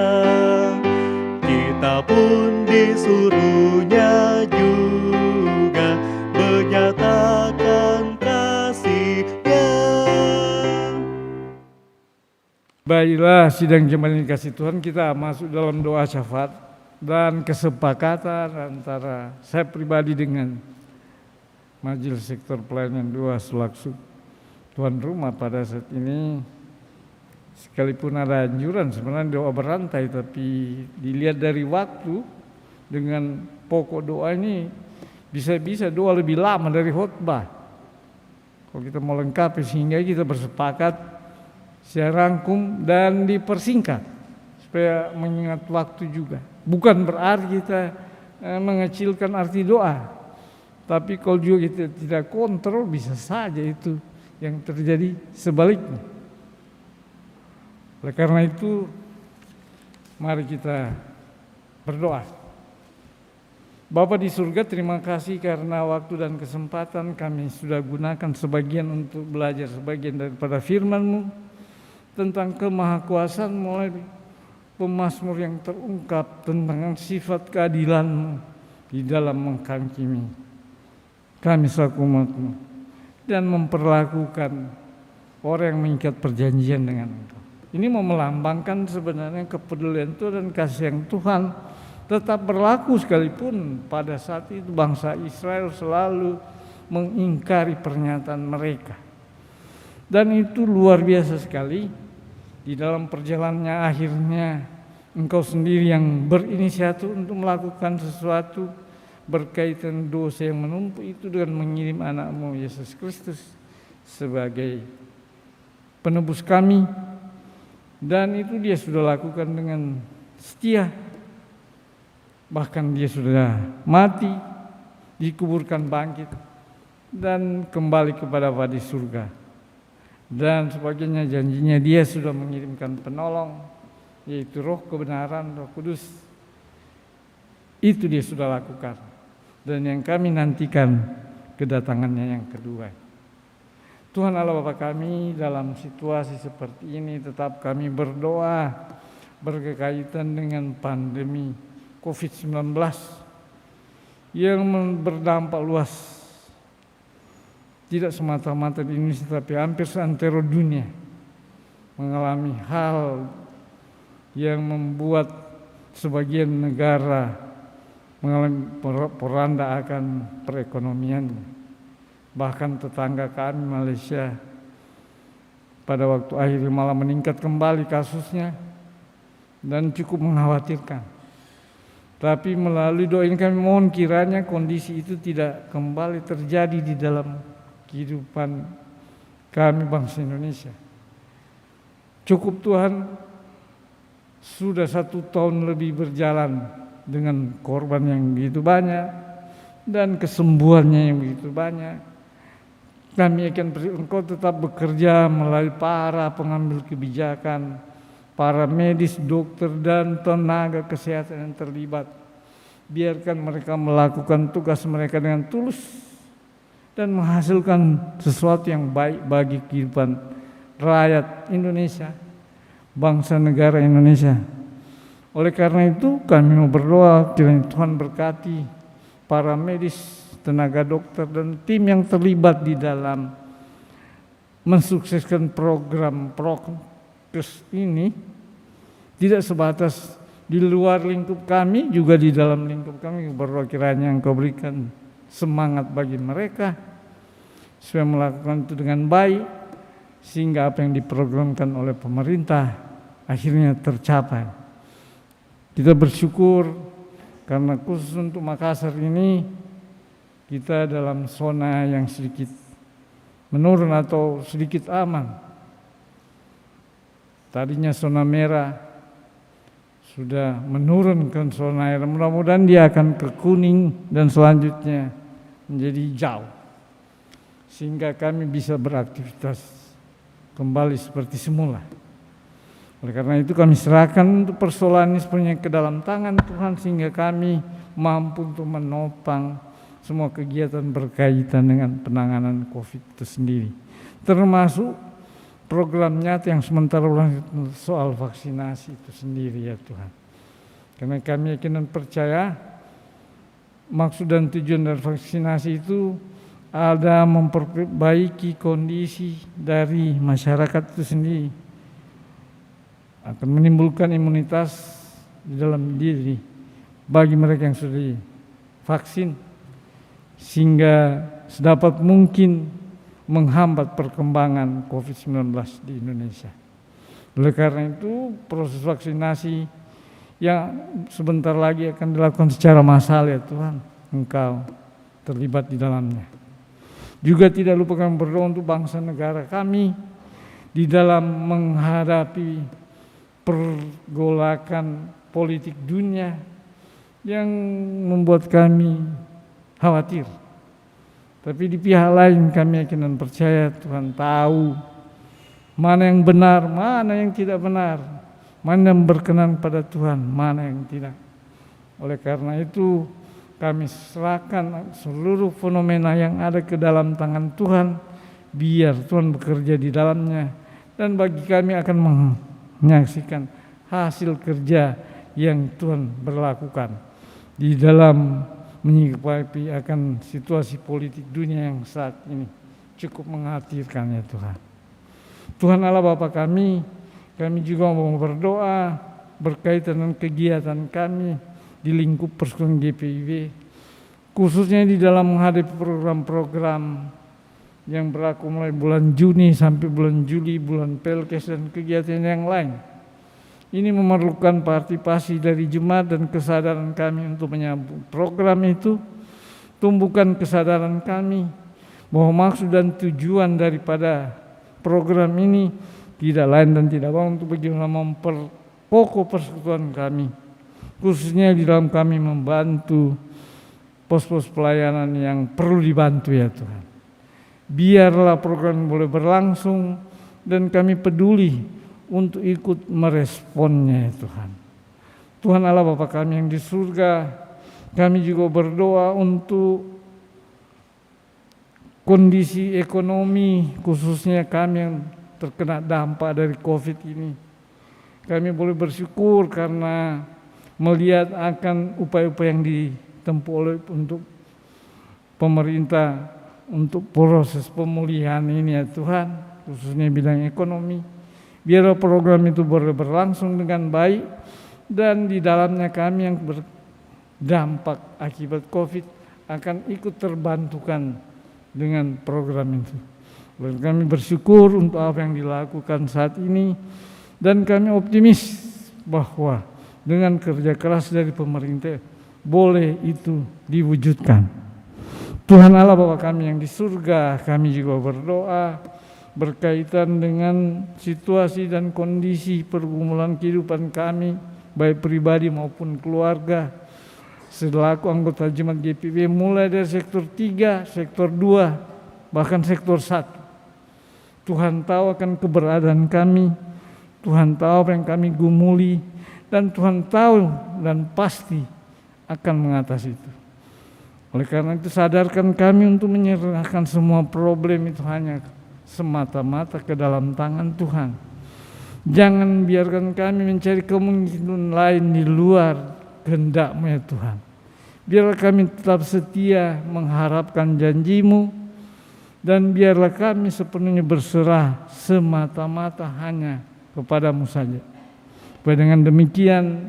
Kita pun disuruhnya juga menyatakan kasih-Nya. Baiklah, sidang jemaat yang dikasih Tuhan, kita masuk dalam doa syafaat dan kesepakatan antara saya pribadi dengan Majelis Sektor Pelayanan 2 selaku tuan rumah pada saat ini. Sekalipun ada anjuran sebenarnya doa berantai, tapi dilihat dari waktu dengan pokok doa ini bisa-bisa doa lebih lama dari khotbah. Kalau kita mau lengkapi, sehingga kita bersepakat saya rangkum dan dipersingkat supaya mengingat waktu juga. Bukan berarti kita mengecilkan arti doa, tapi kalau juga kita tidak kontrol, bisa saja itu yang terjadi sebaliknya. Oleh karena itu, mari kita berdoa. Bapa di surga, terima kasih karena waktu dan kesempatan kami sudah gunakan sebagian untuk belajar sebagian daripada firman-Mu tentang kemahakuasaan melalui pemazmur yang terungkap tentang sifat keadilan-Mu di dalam menghakimi kami selaku umat-Mu dan memperlakukan orang yang mengikat perjanjian dengan Engkau. Ini mau melambangkan sebenarnya kepedulian Tuhan dan kasih yang Tuhan tetap berlaku sekalipun pada saat itu bangsa Israel selalu mengingkari pernyataan mereka. Dan itu luar biasa sekali. Di dalam perjalanannya akhirnya Engkau sendiri yang berinisiatif untuk melakukan sesuatu berkaitan dosa yang menumpuk itu dengan mengirim anak-Mu Yesus Kristus sebagai penebus kami. Dan itu Dia sudah lakukan dengan setia. Bahkan Dia sudah mati, dikuburkan bangkit, dan kembali kepada Bapa di surga. Dan sebagainya, janjinya Dia sudah mengirimkan penolong, yaitu Roh kebenaran, Roh Kudus. Itu Dia sudah lakukan. Dan yang kami nantikan kedatangannya yang kedua. Tuhan Allah Bapa kami, dalam situasi seperti ini tetap kami berdoa berkaitan dengan pandemi COVID-19 yang berdampak luas, tidak semata-mata di Indonesia tapi hampir seantero dunia mengalami hal yang membuat sebagian negara mengalami poranda akan perekonomian. Bahkan tetangga kami Malaysia pada waktu akhir malah meningkat kembali kasusnya dan cukup mengkhawatirkan. Tapi melalui doa ini kami mohon kiranya kondisi itu tidak kembali terjadi di dalam kehidupan kami bangsa Indonesia. Cukup Tuhan, sudah 1 tahun lebih berjalan dengan korban yang begitu banyak dan kesembuhannya yang begitu banyak. Kami akan Engkau tetap bekerja melalui para pengambil kebijakan, para medis, dokter dan tenaga kesehatan yang terlibat. Biarkan mereka melakukan tugas mereka dengan tulus dan menghasilkan sesuatu yang baik bagi kehidupan rakyat Indonesia, bangsa negara Indonesia. Oleh karena itu kami mau berdoa kiranya Tuhan berkati para medis, tenaga dokter, dan tim yang terlibat di dalam mensukseskan program prokes ini tidak sebatas di luar lingkup kami, juga di dalam lingkup kami. Berdoa kiranya Engkau berikan semangat bagi mereka supaya melakukan itu dengan baik, sehingga apa yang diprogramkan oleh pemerintah akhirnya tercapai. Kita bersyukur karena khusus untuk Makassar ini kita dalam zona yang sedikit menurun atau sedikit aman. Tadinya zona merah sudah menurun ke zona air. Mudah-mudahan dia akan ke kuning dan selanjutnya menjadi hijau, sehingga kami bisa beraktivitas kembali seperti semula. Oleh karena itu kami serahkan untuk persoalan ini sepenuhnya ke dalam tangan Tuhan, sehingga kami mampu untuk menopang semua kegiatan berkaitan dengan penanganan COVID itu sendiri, termasuk program nyata yang sementara soal vaksinasi itu sendiri ya Tuhan. Karena kami yakin dan percaya maksud dan tujuan dari vaksinasi itu ada memperbaiki kondisi dari masyarakat itu sendiri, akan menimbulkan imunitas di dalam diri bagi mereka yang sudah divaksin, sehingga sedapat mungkin menghambat perkembangan COVID-19 di Indonesia. Oleh karena itu proses vaksinasi yang sebentar lagi akan dilakukan secara massal ya Tuhan, Engkau terlibat di dalamnya. Juga tidak lupa kami berdoa untuk bangsa negara kami di dalam menghadapi pergolakan politik dunia yang membuat kami khawatir. Tapi di pihak lain kami yakin dan percaya Tuhan tahu mana yang benar, mana yang tidak benar, mana yang berkenan pada Tuhan, mana yang tidak. Oleh karena itu kami serahkan seluruh fenomena yang ada ke dalam tangan Tuhan, biar Tuhan bekerja di dalamnya, dan bagi kami akan menyaksikan hasil kerja yang Tuhan berlakukan di dalam menyikapi akan situasi politik dunia yang saat ini cukup mengkhawatirkan ya Tuhan. Tuhan Allah Bapa kami juga mau berdoa berkaitan dengan kegiatan kami di lingkup persekutuan GPIB, khususnya di dalam menghadapi program-program yang berlaku mulai bulan Juni sampai bulan Juli, bulan Pelkes dan kegiatan yang lain. Ini memerlukan partisipasi dari jemaat dan kesadaran kami untuk menyambut program itu. Tumbuhkan kesadaran kami bahwa maksud dan tujuan daripada program ini tidak lain dan tidak lain untuk bagaimana memperkokoh persekutuan kami, khususnya di dalam kami membantu pos-pos pelayanan yang perlu dibantu ya Tuhan. Biarlah program boleh berlangsung dan kami peduli untuk ikut meresponnya ya Tuhan. Tuhan Allah Bapa kami yang di surga, kami juga berdoa untuk kondisi ekonomi khususnya kami yang terkena dampak dari COVID ini. Kami boleh bersyukur karena melihat akan upaya-upaya yang ditempuh oleh untuk pemerintah untuk proses pemulihan ini ya Tuhan, khususnya bidang ekonomi. Biar program itu boleh berlangsung dengan baik dan di dalamnya kami yang berdampak akibat COVID akan ikut terbantukan dengan program itu. Dan kami bersyukur untuk apa yang dilakukan saat ini dan kami optimis bahwa dengan kerja keras dari pemerintah boleh itu diwujudkan. Tuhan Allah Bapa kami yang di surga, kami juga berdoa berkaitan dengan situasi dan kondisi pergumulan kehidupan kami, baik pribadi maupun keluarga, selaku anggota Jemaat GPIB mulai dari sektor 3, sektor 2, bahkan sektor 1. Tuhan tahu akan keberadaan kami, Tuhan tahu apa yang kami gumuli, dan Tuhan tahu dan pasti akan mengatasi itu. Oleh karena itu sadarkan kami untuk menyerahkan semua problem itu hanya semata-mata ke dalam tangan Tuhan. Jangan biarkan kami mencari kemungkinan lain di luar kehendak-Mu ya Tuhan. Biarlah kami tetap setia mengharapkan janji-Mu, dan biarlah kami sepenuhnya berserah semata-mata hanya kepada-Mu saja. Supaya dengan demikian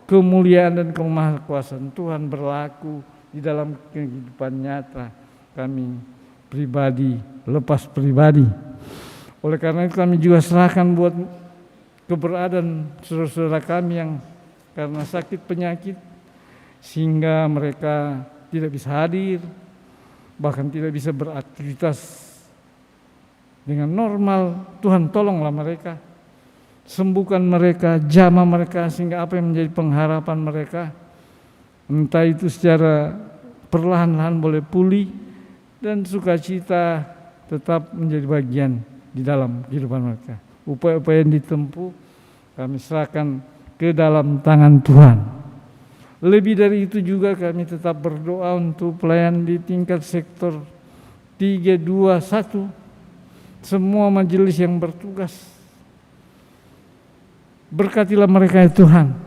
kemuliaan dan kemahakuasaan Tuhan berlaku di dalam kehidupan nyata kami pribadi, lepas pribadi. Oleh karena itu kami juga serahkan buat keberadaan saudara-saudara kami yang karena sakit penyakit sehingga mereka tidak bisa hadir, bahkan tidak bisa beraktivitas dengan normal. Tuhan tolonglah mereka, sembuhkan mereka, jamah mereka, sehingga apa yang menjadi pengharapan mereka, entah itu secara perlahan-lahan boleh pulih, dan sukacita tetap menjadi bagian di dalam kehidupan mereka. Upaya-upaya yang ditempuh kami serahkan ke dalam tangan Tuhan. Lebih dari itu juga kami tetap berdoa untuk pelayan di tingkat sektor 3, 2, 1, semua majelis yang bertugas. Berkatilah mereka ya Tuhan,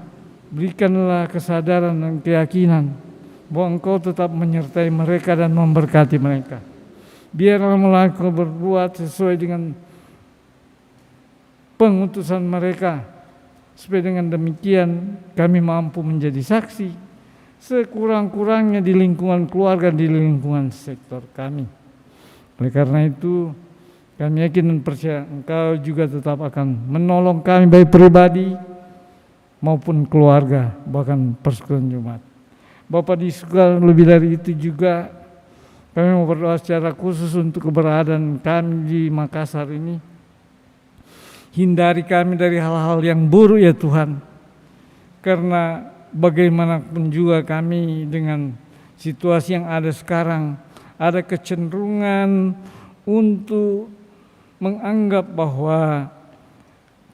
berikanlah kesadaran dan keyakinan bahwa Engkau tetap menyertai mereka dan memberkati mereka. Biarlah mereka berbuat sesuai dengan pengutusan mereka, supaya dengan demikian kami mampu menjadi saksi sekurang-kurangnya di lingkungan keluarga, di lingkungan sektor kami. Oleh karena itu kami yakin dan percaya Engkau juga tetap akan menolong kami baik pribadi maupun keluarga, bahkan persekutuan Jumat. Bapa di surga, lebih dari itu juga kami mau berdoa secara khusus untuk keberadaan kami di Makassar ini. Hindari kami dari hal-hal yang buruk ya Tuhan, karena bagaimanapun juga kami dengan situasi yang ada sekarang, ada kecenderungan untuk menganggap bahwa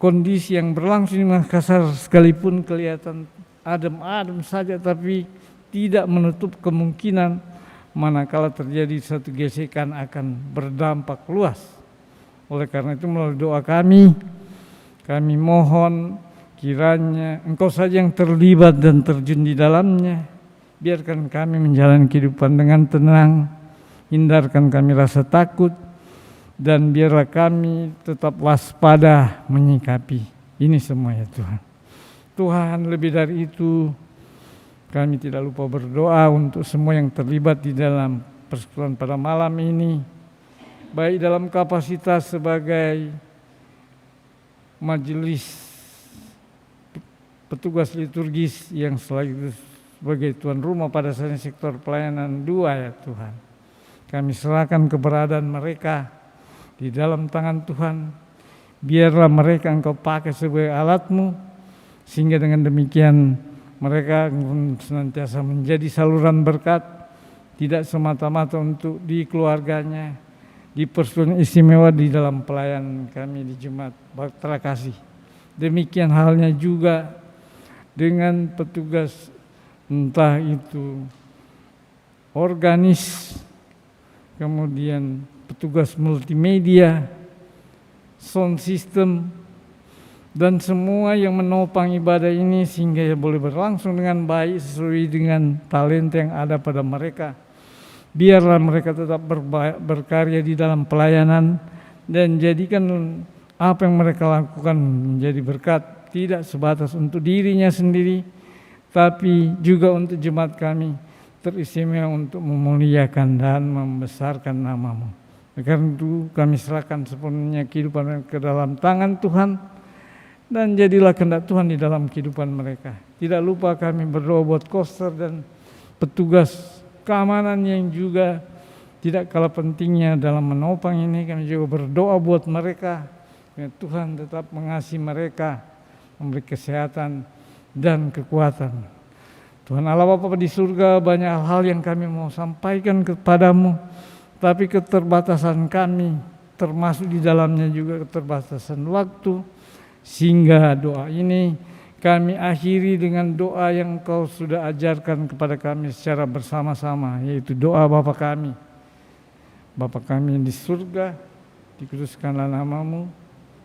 kondisi yang berlangsung di Makassar sekalipun kelihatan adem-adem saja, tapi tidak menutup kemungkinan manakala terjadi satu gesekan akan berdampak luas. Oleh karena itu melalui doa kami mohon kiranya Engkau saja yang terlibat dan terjun di dalamnya. Biarkan kami menjalani kehidupan dengan tenang, hindarkan kami rasa takut, dan biarlah kami tetap waspada menyikapi ini semua ya Tuhan. Tuhan, lebih dari itu kami tidak lupa berdoa untuk semua yang terlibat di dalam persekutuan pada malam ini, baik dalam kapasitas sebagai majelis petugas liturgis yang sekaligus sebagai tuan rumah pada saat sektor pelayanan 2 ya Tuhan. Kami serahkan keberadaan mereka di dalam tangan Tuhan. Biarlah mereka Engkau pakai sebagai alat-Mu, sehingga dengan demikian mereka senantiasa menjadi saluran berkat, tidak semata-mata untuk di keluarganya, di persekutuan istimewa di dalam pelayanan kami di Jemaat Bahtera Kasih. Demikian halnya juga dengan petugas, entah itu organis, kemudian petugas multimedia, sound system, dan semua yang menopang ibadah ini sehingga boleh berlangsung dengan baik sesuai dengan talenta yang ada pada mereka. Biarlah mereka tetap berkarya di dalam pelayanan dan jadikan apa yang mereka lakukan menjadi berkat, tidak sebatas untuk dirinya sendiri, tapi juga untuk jemaat kami teristimewa untuk memuliakan dan membesarkan nama-Mu. Karena itu kami serahkan sepenuhnya kehidupan ke dalam tangan Tuhan, dan jadilah kehendak Tuhan di dalam kehidupan mereka. Tidak lupa kami berdoa buat koster dan petugas keamanan yang juga tidak kalah pentingnya dalam menopang ini. Kami juga berdoa buat mereka, ya Tuhan tetap mengasihi mereka, memberi kesehatan dan kekuatan. Tuhan Allah Bapa di surga, banyak hal yang kami mau sampaikan kepadamu, tapi keterbatasan kami, termasuk di dalamnya juga keterbatasan waktu, sehingga doa ini kami akhiri dengan doa yang Kau sudah ajarkan kepada kami secara bersama-sama, yaitu doa Bapa kami. Bapa kami yang di surga, dikuduskanlah nama-Mu,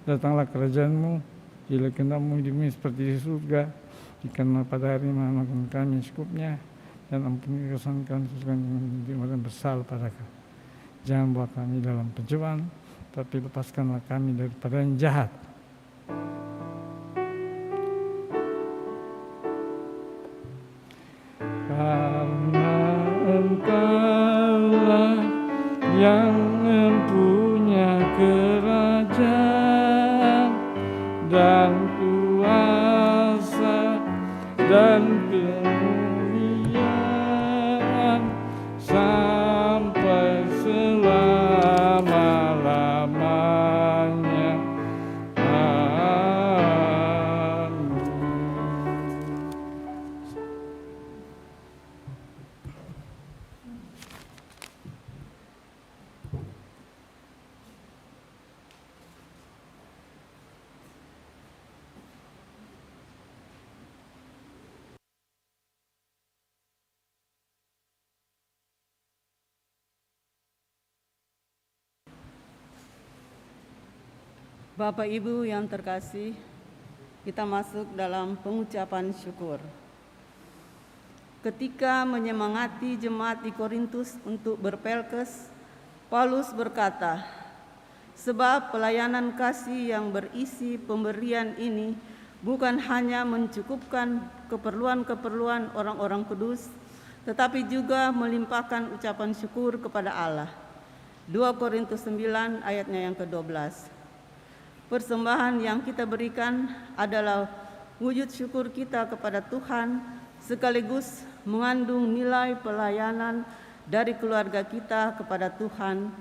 datanglah kerajaan-Mu, jadilah kehendak-Mu di bumi seperti di surga. Berikanlah pada hari makan kami secukupnya, dan ampuni kesalahan kami yang bersalah pada kami. Jangan buat kami dalam pencobaan, tapi lepaskanlah kami daripada yang jahat. Karena Engkaulah yang mempunyai kerajaan dan kuasa dan kemuliaan sampai selama-lamanya. Amin. Bapak Ibu yang terkasih, kita masuk dalam pengucapan syukur. Ketika menyemangati jemaat di Korintus untuk berpelkes, Paulus berkata, "Sebab pelayanan kasih yang berisi pemberian ini bukan hanya mencukupkan keperluan-keperluan orang-orang kudus, tetapi juga melimpahkan ucapan syukur kepada Allah." 2 Korintus 9 ayatnya yang ke-12. Persembahan yang kita berikan adalah wujud syukur kita kepada Tuhan, sekaligus mengandung nilai pelayanan dari keluarga kita kepada Tuhan,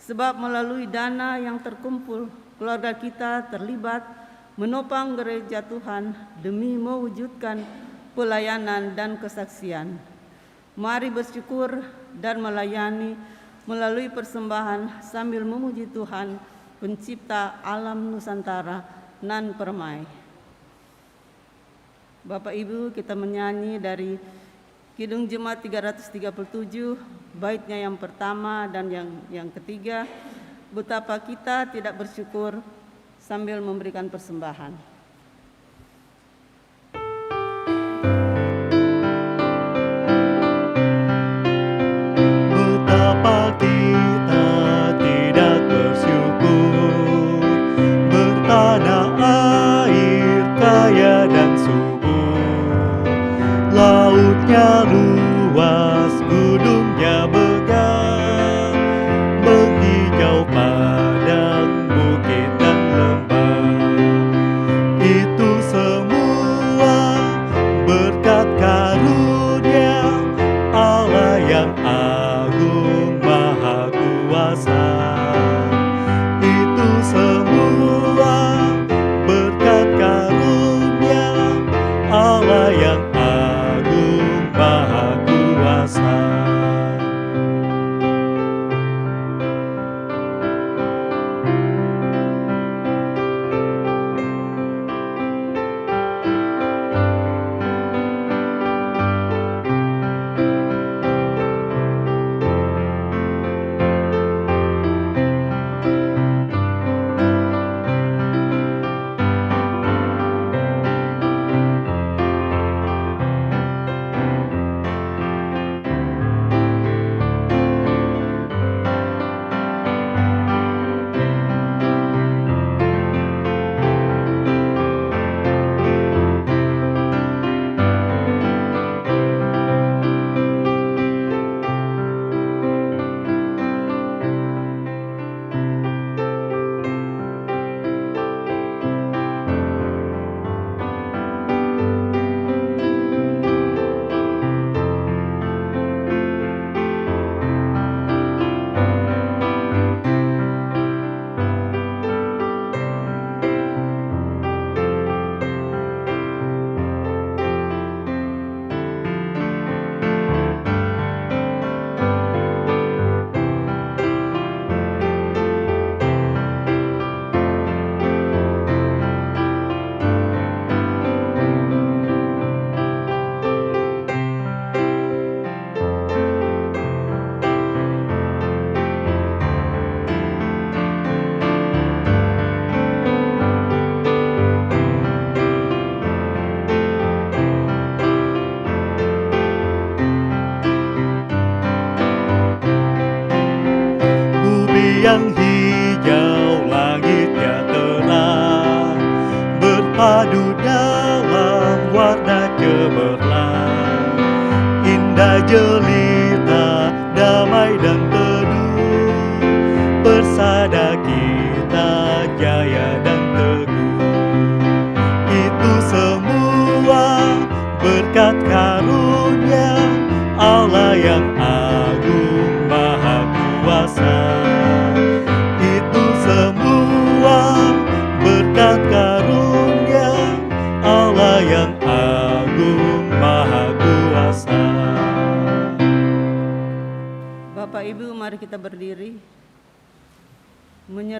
sebab melalui dana yang terkumpul, keluarga kita terlibat menopang gereja Tuhan demi mewujudkan pelayanan dan kesaksian. Mari bersyukur dan melayani melalui persembahan sambil memuji Tuhan, Pencipta alam Nusantara nan permai. Bapak Ibu, kita menyanyi dari Kidung Jemaat 337, baitnya yang pertama dan yang ketiga, betapa kita tidak bersyukur sambil memberikan persembahan. Betapa kita tidak bersyukur, bertanah air kaya dan subur, lautnya luas, gunungnya megah, menghijau padang, bukit dan lembah.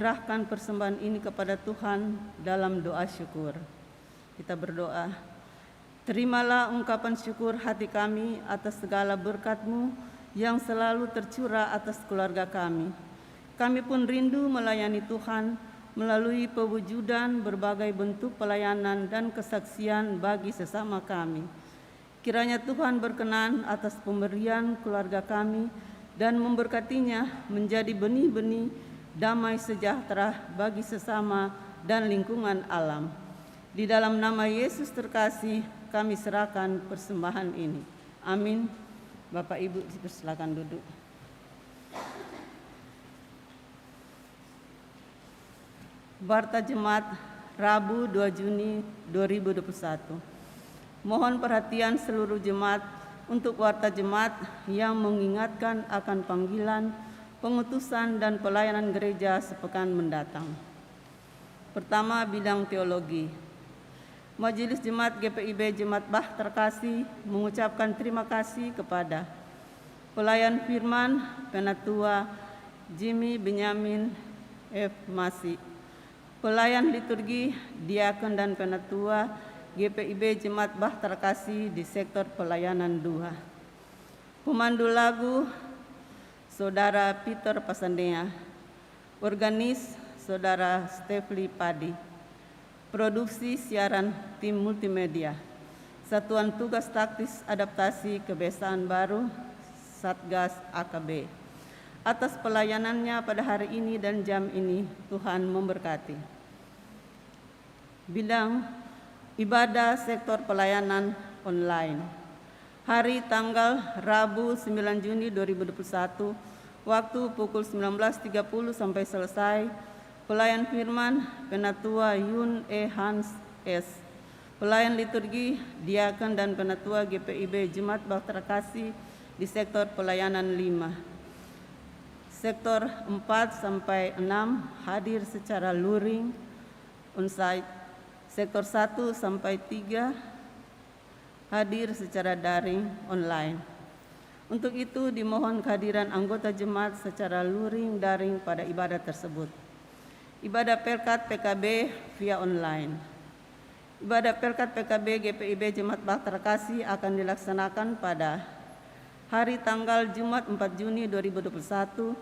menyerahkan persembahan ini kepada Tuhan dalam doa syukur. Kita berdoa. Terimalah ungkapan syukur hati kami atas segala berkat-Mu yang selalu tercurah atas keluarga kami. Kami pun rindu melayani Tuhan melalui pewujudan berbagai bentuk pelayanan dan kesaksian bagi sesama kami. Kiranya Tuhan berkenan atas pemberian keluarga kami dan memberkatinya menjadi benih-benih damai sejahtera bagi sesama dan lingkungan alam. Di dalam nama Yesus terkasih kami serahkan persembahan ini. Amin. Bapak Ibu silakan duduk. Warta Jemaat Rabu 2 Juni 2021. Mohon perhatian seluruh jemaat untuk warta jemaat yang mengingatkan akan panggilan, pengutusan dan pelayanan gereja sepekan mendatang. Pertama, bidang teologi. Majelis Jemaat GPIB Jemaat Bah Terkasih mengucapkan terima kasih kepada pelayan firman Penatua Jimmy Benyamin F. Masi, pelayan liturgi Diakon dan Penatua GPIB Jemaat Bah Terkasih di sektor pelayanan 2. Pemandu lagu Saudara Peter Pasandea, organis Saudara Stefli Padi, produksi siaran tim multimedia, Satuan Tugas Taktis Adaptasi Kebiasaan Baru Satgas AKB. Atas pelayanannya pada hari ini dan jam ini, Tuhan memberkati. Bidang ibadah sektor pelayanan online. Hari tanggal Rabu 9 Juni 2021, waktu pukul 19.30 sampai selesai, pelayan firman Penatua Yun E. Hans S. Pelayan liturgi Diakon dan Penatua GPIB Jemaat Bah Terkasih di sektor pelayanan 5. Sektor 4 sampai 6 hadir secara luring on-site. Sektor 1 sampai 3 hadir secara daring online. Untuk itu dimohon kehadiran anggota jemaat secara luring daring pada ibadah tersebut. Ibadah Pelkat PKB via online. Ibadah Pelkat PKB GPIB Jemaat Bah Terkasih akan dilaksanakan pada hari tanggal Jumat 4 Juni 2021,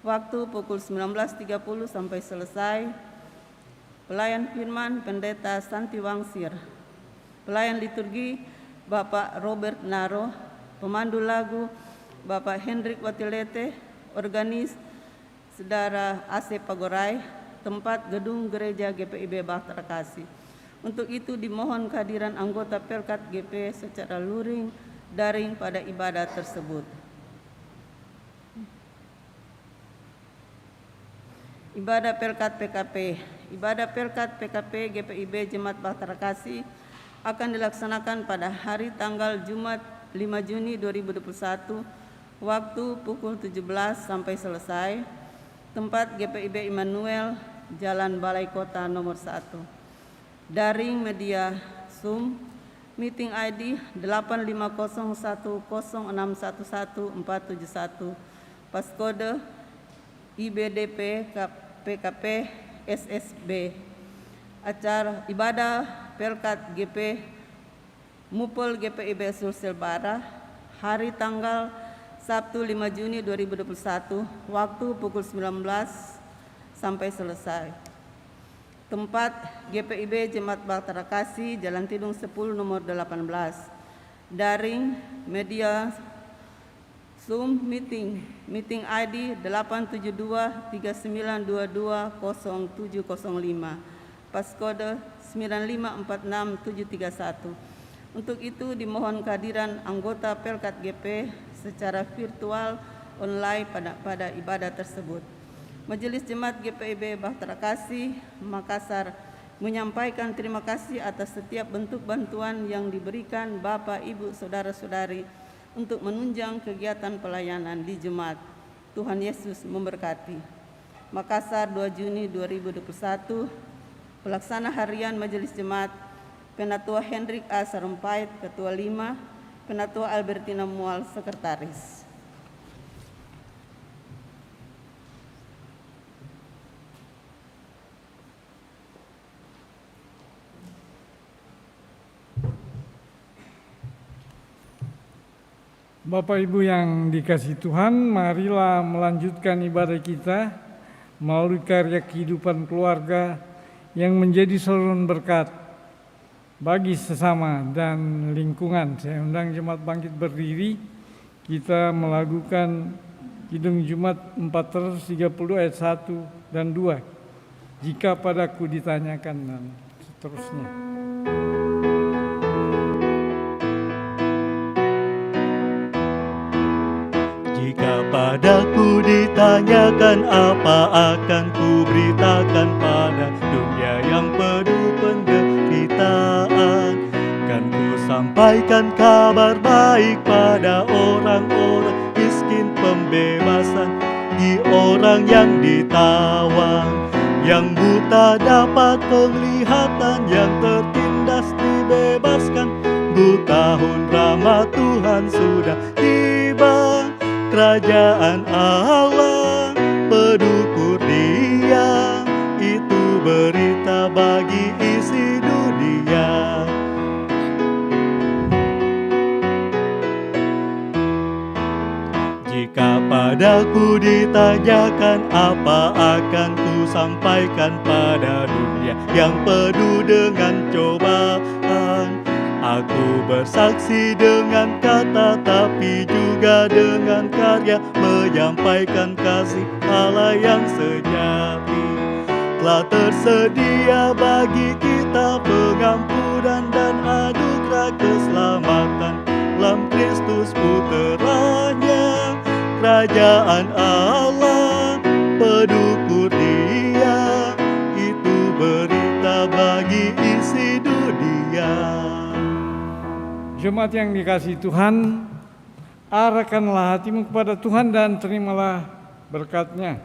waktu pukul 19.30 sampai selesai. Pelayan firman Pendeta Santi Wangsir, pelayan liturgi Bapak Robert Naro, pemandu lagu Bapak Hendrik Watilete, organis Saudara AC Pagorai, tempat gedung gereja GPIB Bah Terkasih. Untuk itu dimohon kehadiran anggota Pelkat GP secara luring daring pada ibadah tersebut. Ibadah Pelkat PKP. Ibadah Pelkat PKP GPIB Jemaat Bah Terkasih akan dilaksanakan pada hari tanggal Jumat 5 Juni 2021, waktu pukul 17 sampai selesai. Tempat GPIB Immanuel, Jalan Balai Kota nomor 1. Daring media Zoom, meeting ID 85010611471, paskode IBDP PKP SSB. Acara ibadah Pelkat GP Mupol GPIB Sulsel Bara, hari tanggal Sabtu 5 Juni 2021, waktu pukul 19 sampai selesai. Tempat GPIB Jemaat Bah Terkasih, Jalan Tidung 10 nomor 18. Daring media Zoom meeting ID 87239220705, paskode 9546731. Untuk itu dimohon kehadiran anggota Pelkat GP secara virtual online pada ibadah tersebut. Majelis Jemaat GPIB Bah Terkasih Makassar menyampaikan terima kasih atas setiap bentuk bantuan yang diberikan Bapak, Ibu, Saudara-saudari untuk menunjang kegiatan pelayanan di jemaat. Tuhan Yesus memberkati. Makassar 2 Juni 2021, Pelaksana Harian Majelis Jemaat Penatua Hendrik A. Sarumpait, Ketua 5, Penatua Albertina Mual, Sekretaris. Bapak Ibu yang dikasihi Tuhan, marilah melanjutkan ibadah kita melalui karya kehidupan keluarga yang menjadi saluran berkat bagi sesama dan lingkungan. Saya undang jemaat bangkit berdiri, kita melakukan Kidung Jumat 430 ayat 1 dan 2. Jika padaku ditanyakan dan seterusnya. Jika padaku ditanyakan apa akan ku beritakan pada dunia yang penuh penderitaan. Kan ku sampaikan kabar baik pada orang-orang miskin, pembebasan di orang yang ditawan, yang buta dapat penglihatan, yang tertindas dibebaskan. 2 tahun rahmat Tuhan sudah tiba, kerajaan Allah penuh kurnia, itu berita bagi isi dunia. Jika padaku ditanyakan apa akan ku sampaikan pada dunia yang penuh dengan cobaan. Aku bersaksi dengan kata tapi juga dengan karya, menyampaikan kasih Allah yang sejati. Telah tersedia bagi kita pengampunan dan anugerah keselamatan dalam Kristus puteranya. Kerajaan Allah penuh kurnia, itu berita bagi isi dunia. Jemaat yang dikasihi Tuhan, arahkanlah hatimu kepada Tuhan dan terimalah berkat-Nya.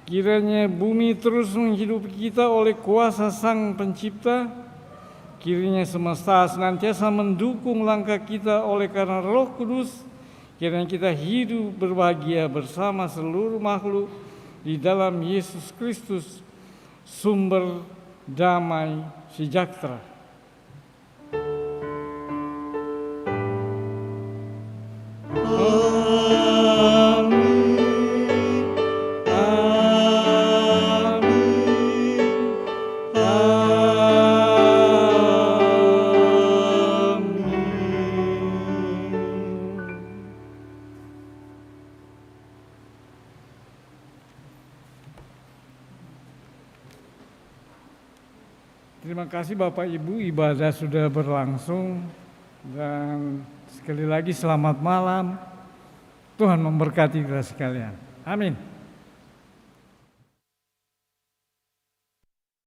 Kiranya bumi terus menghidupi kita oleh kuasa Sang Pencipta. Kiranya semesta senantiasa mendukung langkah kita oleh karena Roh Kudus. Kiranya kita hidup berbahagia bersama seluruh makhluk di dalam Yesus Kristus, sumber damai sejahtera. Terima kasih Bapak Ibu, ibadah sudah berlangsung dan sekali lagi selamat malam. Tuhan memberkati kita sekalian. Amin.